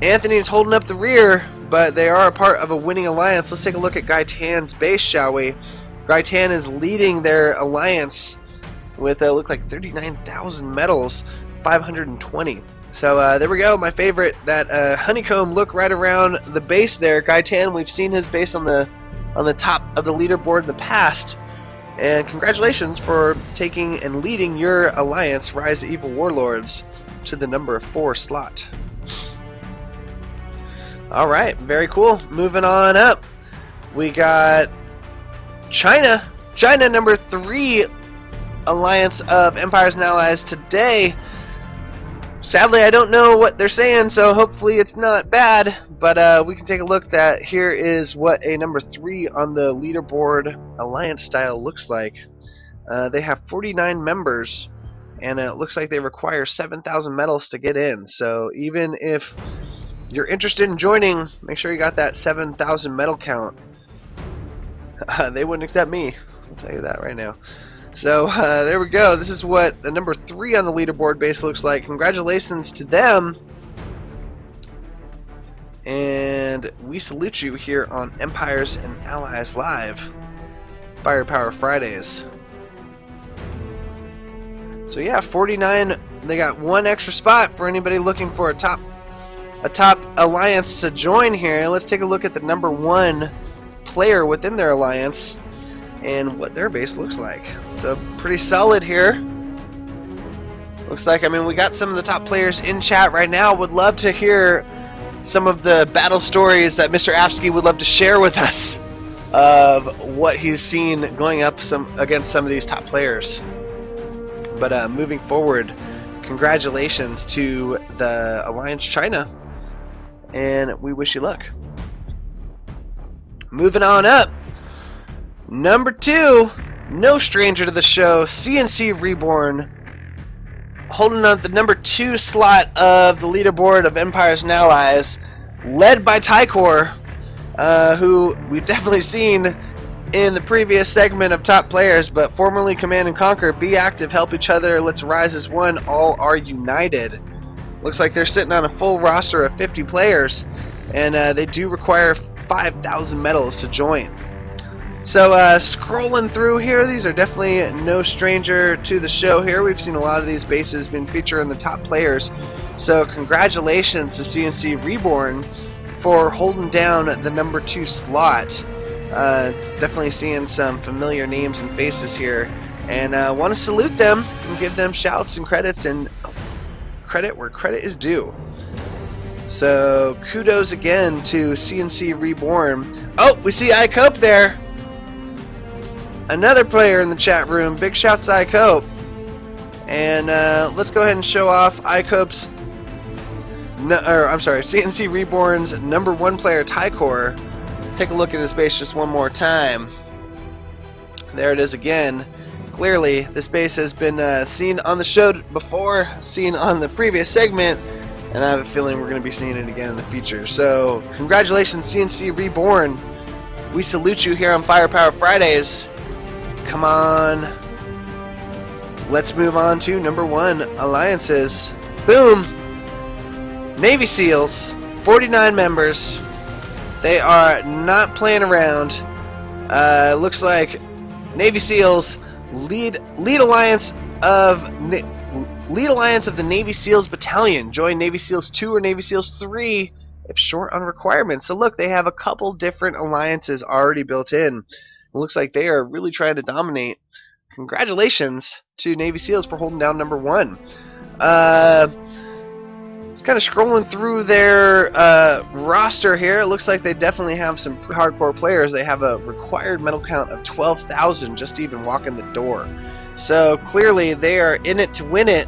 Anthony's holding up the rear, but they are a part of a winning alliance. Let's take a look at Guy Tan's base, shall we? Guy Tan is leading their alliance with look like 39,000 medals, 520. So there we go, my favorite, that honeycomb look right around the base there. Guy Tan, we've seen his base on the top of the leaderboard in the past. And congratulations for taking and leading your alliance, Rise of Evil Warlords, to the number 4 slot. Alright, very cool. Moving on up, we got China. China, number 3 alliance of Empires and Allies today. Sadly, I don't know what they're saying, so hopefully it's not bad. But we can take a look. That here is what a number 3 on the leaderboard alliance style looks like. They have 49 members, and it looks like they require 7,000 medals to get in. So even if you're interested in joining, make sure you got that 7,000 medal count. They wouldn't accept me, I'll tell you that right now. So there we go. This is what the number 3 on the leaderboard base looks like. Congratulations to them. And we salute you here on Empires and Allies Live, Firepower Fridays. So yeah, 49. They got 1 extra spot for anybody looking for a top alliance to join here. Let's take a look at the number 1 player within their alliance and what their base looks like. So pretty solid here. Looks like, I mean, we got some of the top players in chat right now. Would love to hear some of the battle stories that Mr. Apsky would love to share with us of what he's seen going up against some of these top players. But moving forward, congratulations to the Alliance China, and we wish you luck. Moving on up, number 2, no stranger to the show, CNC Reborn, holding on the number 2 slot of the leaderboard of Empires and Allies, led by Tycor, who we've definitely seen in the previous segment of top players, but formerly Command and Conquer. Be active, help each other, let's rise as one, all are united. Looks like they're sitting on a full roster of 50 players, and they do require 5,000 medals to join. So scrolling through here, these are definitely no stranger to the show here. We've seen a lot of these bases been featuring the top players. So congratulations to CNC Reborn for holding down the number 2 slot. Definitely seeing some familiar names and faces here, and want to salute them and give them shouts and credits, and credit where credit is due. So kudos again to CNC Reborn. Oh, we see iCope there. Another player in the chat room. Big shouts to iCope. And let's go ahead and show off iCope's, CNC Reborn's number 1 player, Tycor. Take a look at his base just one more time. There it is again. Clearly, this base has been seen on the show before, seen on the previous segment, and I have a feeling we're going to be seeing it again in the future. So, congratulations, CNC Reborn. We salute you here on Firepower Fridays. Come on. Let's move on to number 1 alliances. Boom! Navy SEALs, 49 members. They are not playing around. Looks like Navy SEALs Lead alliance of the Navy SEALs Battalion. Join Navy SEALs 2 or Navy SEALs 3 if short on requirements. So look, they have a couple different alliances already built in. It looks like they are really trying to dominate. Congratulations to Navy SEALs for holding down number 1. Just kind of scrolling through their roster here. It looks like they definitely have some hardcore players. They have a required medal count of 12,000 just to even walk in the door. So clearly they are in it to win it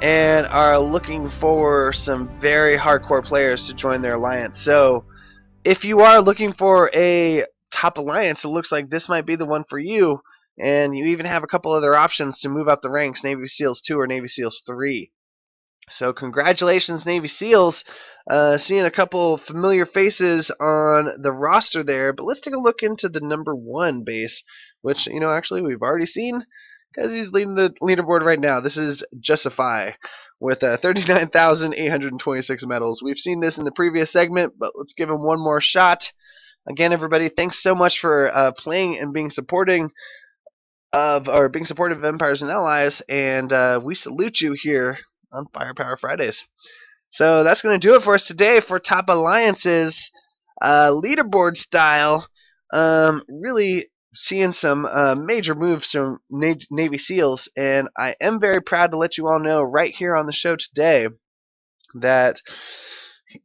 and are looking for some very hardcore players to join their alliance. So if you are looking for a top alliance, it looks like this might be the one for you. And you even have a couple other options to move up the ranks, Navy SEALs 2 or Navy SEALs 3. So congratulations, Navy SEALs. Seeing a couple familiar faces on the roster there. But let's take a look into the number 1 base, which, you know, actually we've already seen because he's leading the leaderboard right now. This is Justify with 39,826 medals. We've seen this in the previous segment, but let's give him one more shot. Again, everybody, thanks so much for playing and being supportive of Empires and Allies, and we salute you here on Firepower Fridays. So that's going to do it for us today for Top Alliances, leaderboard style. Really seeing some major moves from Navy SEALs, and I am very proud to let you all know right here on the show today that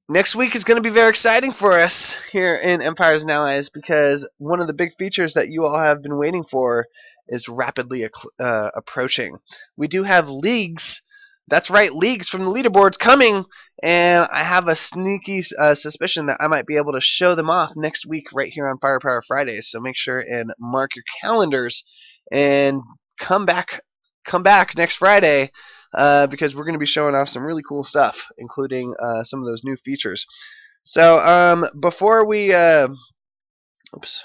next week is going to be very exciting for us here in Empires and Allies, because one of the big features that you all have been waiting for is rapidly approaching. We do have leagues. That's right, leagues from the leaderboards coming, and I have a sneaky suspicion that I might be able to show them off next week right here on Firepower Fridays. So make sure and mark your calendars and come back next Friday, because we're going to be showing off some really cool stuff, including some of those new features. So before we oops,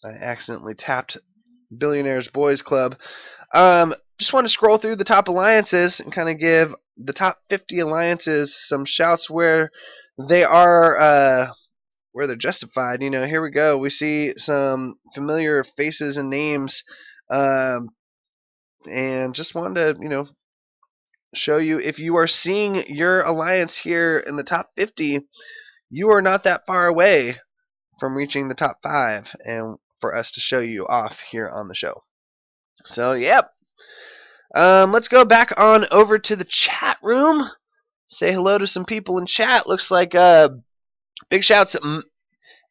I accidentally tapped Billionaires Boys Club. Just want to scroll through the top alliances and kind of give the top 50 alliances some shouts where they are where they're justified. You know, here we go. We see some familiar faces and names, and just wanted to, you know, show you, if you are seeing your alliance here in the top 50, you are not that far away from reaching the top 5 and for us to show you off here on the show. So, yep. Let's go back on over to the chat room. Say hello to some people in chat. Looks like big shouts at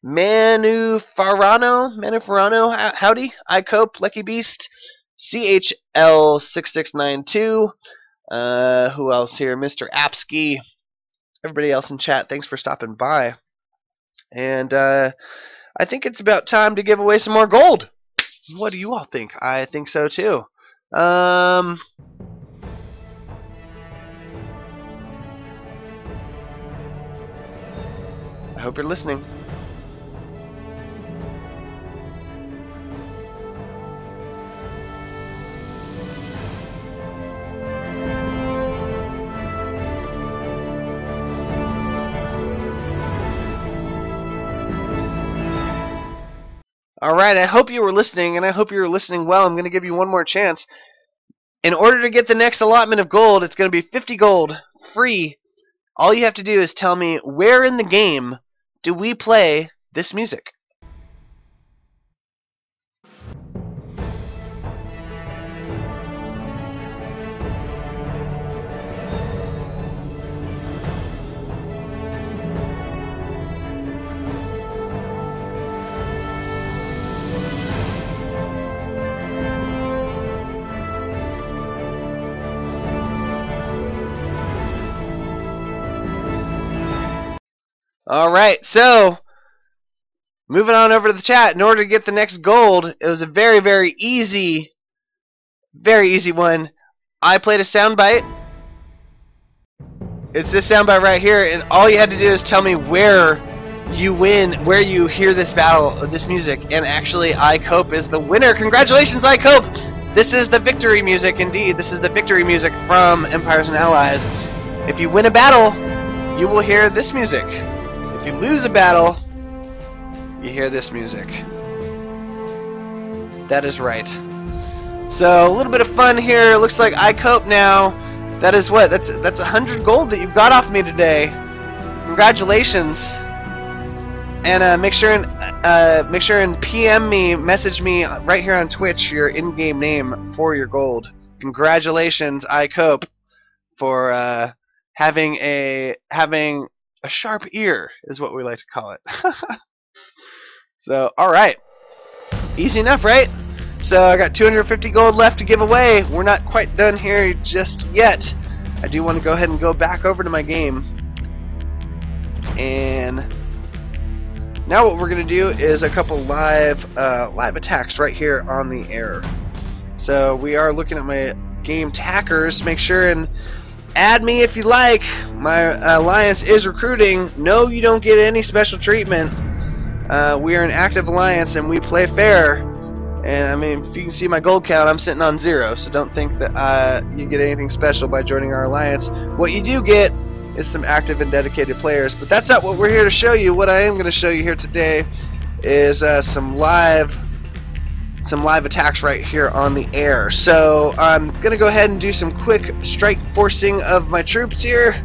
Manu Farano, howdy. I Cope, Lucky Beast, CHL6692. Who else here? Mr. Apsky. Everybody else in chat, thanks for stopping by. And I think it's about time to give away some more gold. What do you all think? I think so too. I hope you're listening. Alright, I hope you were listening, and I hope you were listening well. I'm going to give you one more chance. In order to get the next allotment of gold, it's going to be 50 gold, free. All you have to do is tell me, where in the game do we play this music? Alright, so moving on over to the chat. In order to get the next gold, it was a very, very easy one. I played a soundbite. It's this soundbite right here, and all you had to do is tell me where you win, where you hear this battle, this music, and actually I Cope is the winner. Congratulations, I Cope! This is the victory music, indeed. This is the victory music from Empires and Allies. If you win a battle, you will hear this music. If you lose a battle, you hear this music. That is right. So a little bit of fun here. Looks like I cope now. That is what? That's 100 gold that you've got off me today. Congratulations. And make sure and PM me, message me right here on Twitch your in-game name for your gold. Congratulations, I cope, for having a sharp ear is what we like to call it. So, all right, easy enough, right? So I got 250 gold left to give away. We're not quite done here just yet. I do want to go ahead and go back over to my game. And now what we're going to do is a couple live attacks right here on the air. So we are looking at my game tackers. Make sure and add me if you like. My alliance is recruiting. No, you don't get any special treatment. We are an active alliance and we play fair. And I mean, if you can see my gold count, I'm sitting on 0, so don't think that you get anything special by joining our alliance. What you do get is some active and dedicated players, but that's not what we're here to show you. What I am going to show you here today is some live attacks right here on the air. So I'm going to go ahead and do some quick strike forcing of my troops here.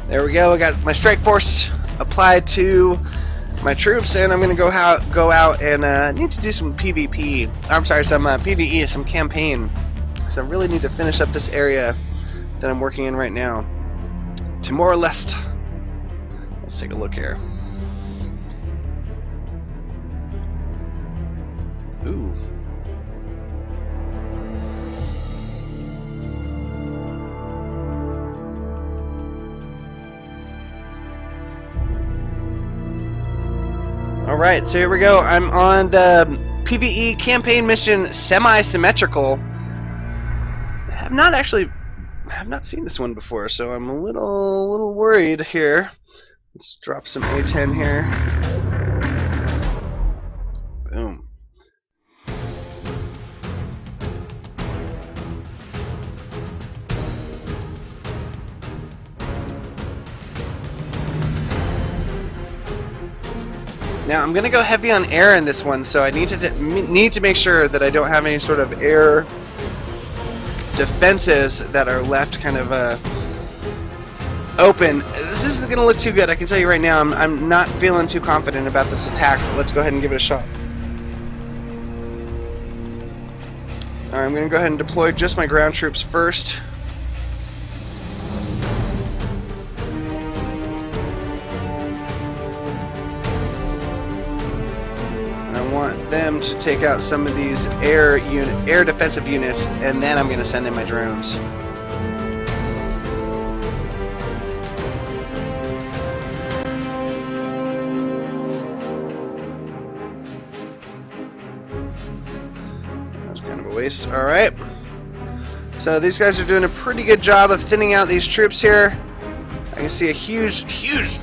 There we go. I got my strike force applied to my troops, and I'm going to go out and need to do some PvP. I'm sorry, some PvE, some campaign. Because I really need to finish up this area that I'm working in right now. Timor-Leste. Let's take a look here. Ooh. Alright, so here we go. I'm on the PvE campaign mission Semi-Symmetrical. I have not seen this one before, so I'm a little worried here. Let's drop some A10 here. Boom. Now I'm going to go heavy on air in this one, so I need to make sure that I don't have any sort of air defenses that are left kind of open. This isn't going to look too good, I can tell you right now. I'm not feeling too confident about this attack, but let's go ahead and give it a shot. Alright, I'm going to go ahead and deploy just my ground troops first. Want them to take out some of these air defensive units, and then I'm going to send in my drones. That's kind of a waste. Alright. So these guys are doing a pretty good job of thinning out these troops here. I can see a huge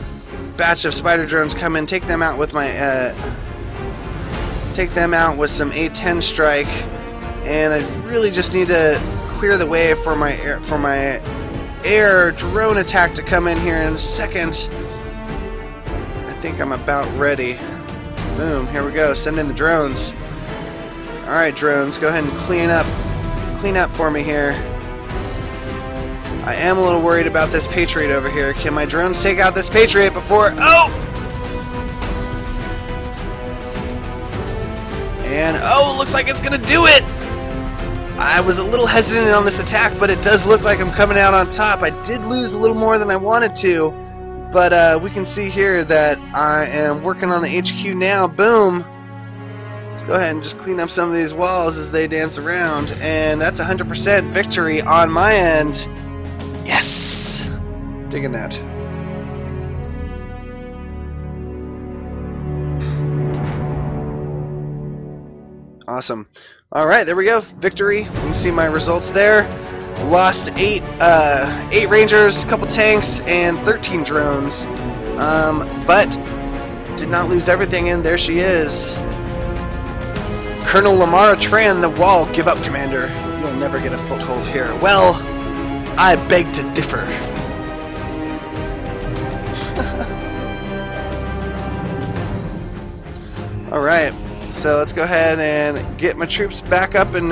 batch of spider drones come in, take them out with my some A10 strike, and I really just need to clear the way for my air drone attack to come in here in a second. I think I'm about ready. Boom, here we go. Send in the drones. Alright, drones, go ahead and clean up for me here. I am a little worried about this Patriot over here. Can my drones take out this Patriot before... Oh! And, oh, looks like it's going to do it! I was a little hesitant on this attack, but it does look like I'm coming out on top. I did lose a little more than I wanted to, but we can see here that I am working on the HQ now. Boom! Let's go ahead and just clean up some of these walls as they dance around, and that's 100% victory on my end. Yes! Digging that. Awesome. Alright, there we go. Victory. You can see my results there. Lost eight Rangers, a couple tanks, and 13 drones. But did not lose everything, and there she is. Colonel Lamara Tran, the wall. Give up, Commander. You'll never get a foothold here. Well, I beg to differ. Alright, so let's go ahead and get my troops back up and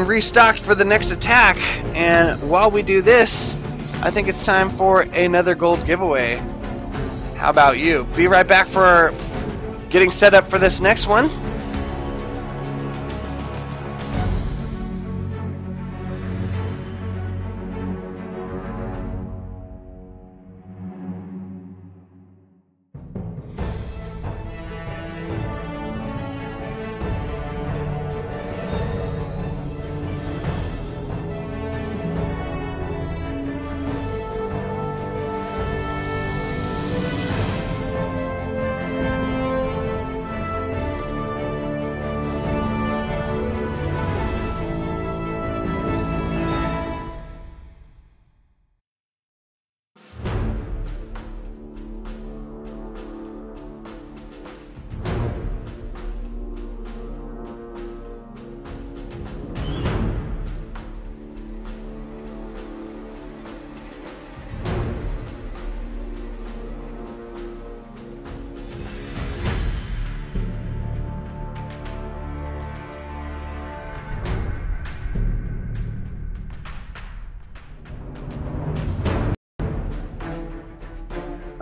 restocked for the next attack. And while we do this, I think it's time for another gold giveaway. How about you? Be right back for getting set up for this next one.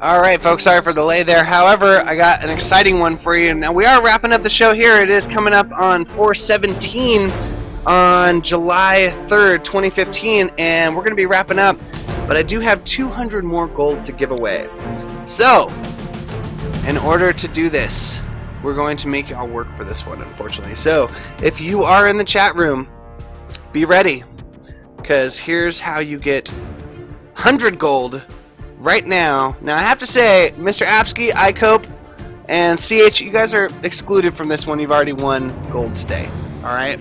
Alright folks, sorry for the delay there. However, I got an exciting one for you. Now we are wrapping up the show here. It is coming up on 4/17 on July 3rd, 2015, and we're going to be wrapping up. But I do have 200 more gold to give away. So, in order to do this, we're going to make y'all work for this one, unfortunately. So, if you are in the chat room, be ready, because here's how you get 100 gold right now. Now I have to say, Mr. Apsky, iCope, and CH, you guys are excluded from this one. You've already won gold today. Alright?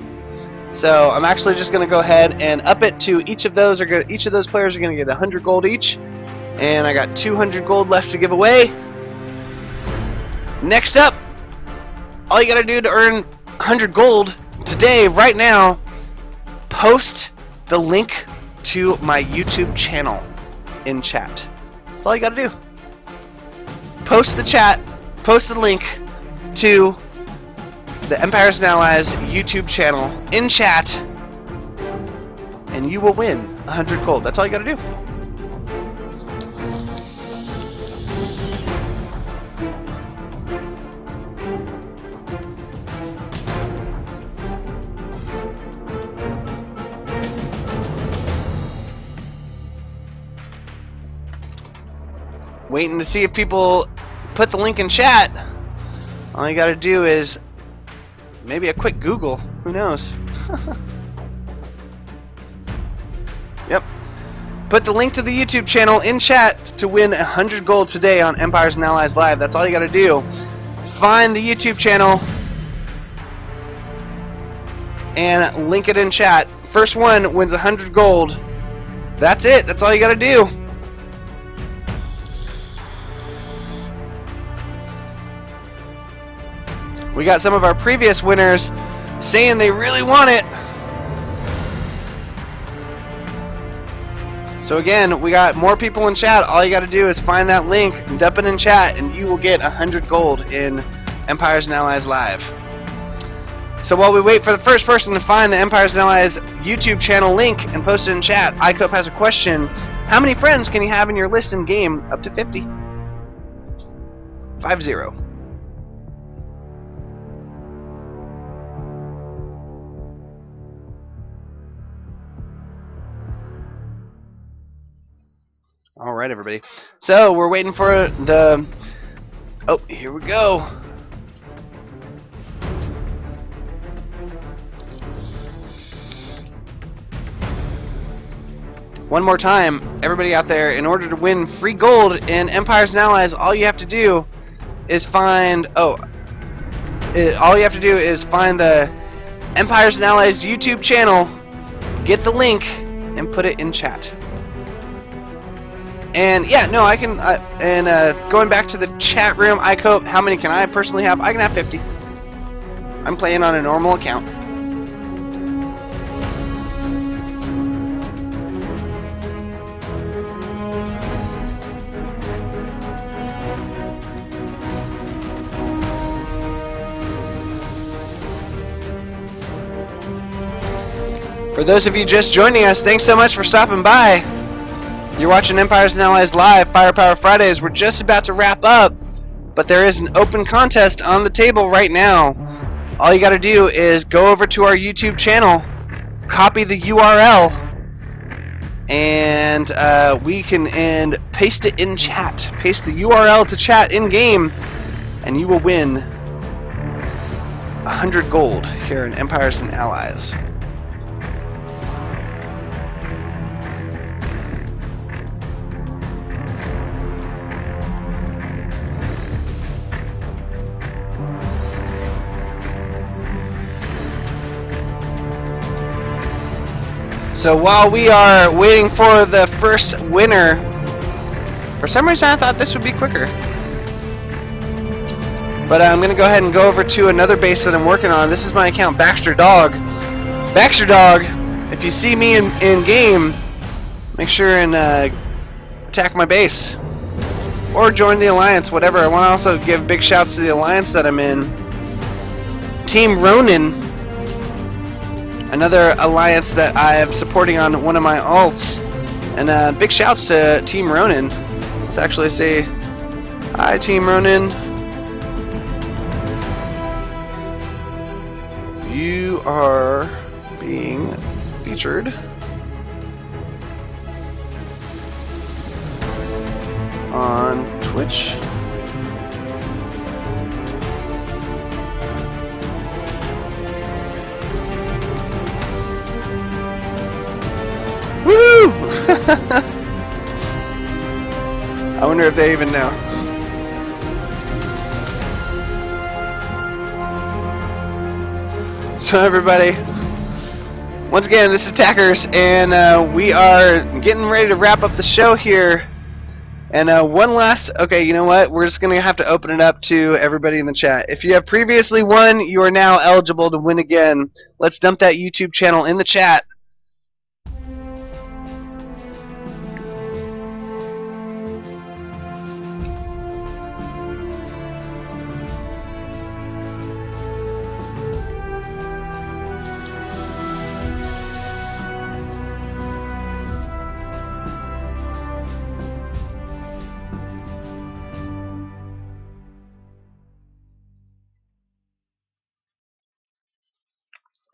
So I'm actually just going to go ahead and up it to each of those players are going to get 100 gold each. And I got 200 gold left to give away. Next up, all you got to do to earn 100 gold today, right now, post the link to my YouTube channel in chat. That's all you gotta do. Post the link to the Empires and Allies YouTube channel in chat, and you will win 100 gold. That's all you gotta do. Waiting to see if people put the link in chat. All you gotta do is maybe a quick Google. Who knows? Yep. Put the link to the YouTube channel in chat to win 100 gold today on Empires and Allies Live. That's all you gotta do. Find the YouTube channel and link it in chat. First one wins 100 gold. That's it. That's all you gotta do. We got some of our previous winners saying they really want it. So again, we got more people in chat. All you got to do is find that link and dump it in chat, and you will get 100 gold in Empires and Allies Live. So while we wait for the first person to find the Empires and Allies YouTube channel link and post it in chat, iCope has a question. How many friends can you have in your list in game? Up to 50. 50. Alright, everybody. So, we're waiting for the... Oh, here we go. One more time, everybody out there, in order to win free gold in Empires and Allies, all you have to do is find... all you have to do is find the Empires and Allies YouTube channel get the link and put it in chat. And yeah, no, I can. Going back to the chat room, ICOPE, how many can I personally have? I can have 50. I'm playing on a normal account. For those of you just joining us, thanks so much for stopping by. You're watching Empires and Allies Live, Firepower Fridays. We're just about to wrap up, but there is an open contest on the table right now. All you got to do is go over to our YouTube channel, copy the URL, and paste it in chat. Paste the URL to chat in game, and you will win 100 gold here in Empires and Allies. So while we are waiting for the first winner, for some reason I thought this would be quicker. But I'm going to go ahead and go over to another base that I'm working on. This is my account, Baxter Dog. Baxter Dog, if you see me in game, make sure and attack my base. Or join the Alliance, whatever. I want to also give big shouts to the Alliance that I'm in. Team Ronin. Another alliance that I am supporting on one of my alts. And big shouts to Team Ronin. Let's actually say hi, Team Ronin. You are being featured on Twitch. Woo! I wonder if they even know. So everybody, once again, this is Tackers, and we are getting ready to wrap up the show here. And one last, okay, you know what? We're just going to have to open it up to everybody in the chat. If you have previously won, you are now eligible to win again. Let's dump that YouTube channel in the chat.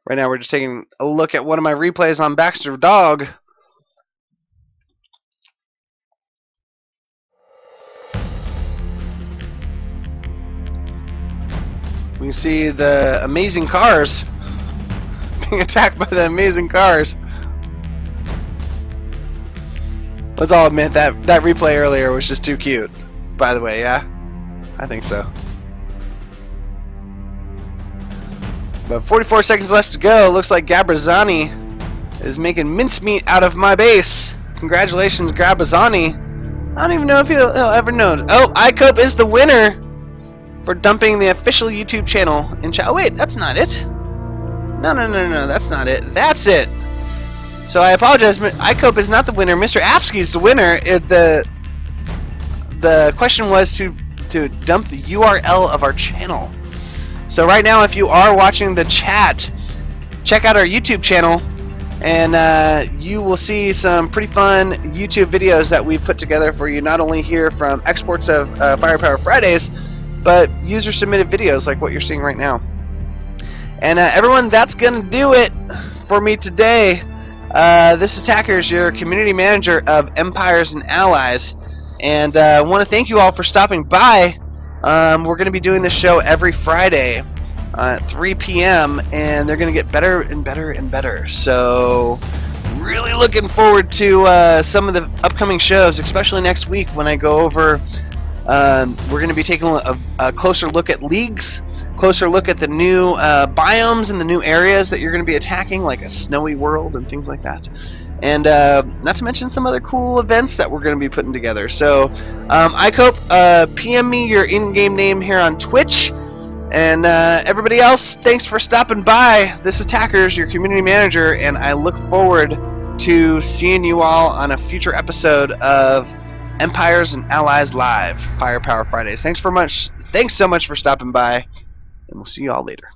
Right now we're just taking a look at one of my replays on Baxter Dog. We can see the amazing cars being attacked by the amazing cars. Let's all admit that replay earlier was just too cute. By the way, yeah? I think so. But 44 seconds left to go. Looks like Gabrazzani is making mincemeat out of my base. Congratulations, Gabrazzani. I don't even know if he'll ever know. Oh, ICOPE is the winner for dumping the official YouTube channel in chat. Oh wait, that's not it. No, that's not it. That's it. So I apologize. ICOPE is not the winner. Mr. Apsky is the winner. The question was to dump the URL of our channel. So right now, if you are watching the chat, check out our YouTube channel, and you will see some pretty fun YouTube videos that we've put together for you, not only here from exports of Firepower Fridays, but user-submitted videos like what you're seeing right now. And everyone, that's going to do it for me today. This is Tackers, your community manager of Empires and Allies, and I want to thank you all for stopping by. We're going to be doing this show every Friday at 3 p.m. and they're going to get better and better and better. So really looking forward to some of the upcoming shows, especially next week when I go over. We're going to be taking a closer look at leagues, closer look at the new biomes and the new areas that you're going to be attacking, like a snowy world and things like that. And not to mention some other cool events that we're going to be putting together. So, ICOPE, PM me your in-game name here on Twitch. And everybody else, thanks for stopping by. This is Tackers, your community manager, and I look forward to seeing you all on a future episode of Empires and Allies Live, Firepower Fridays. Thanks so much for stopping by, and we'll see you all later.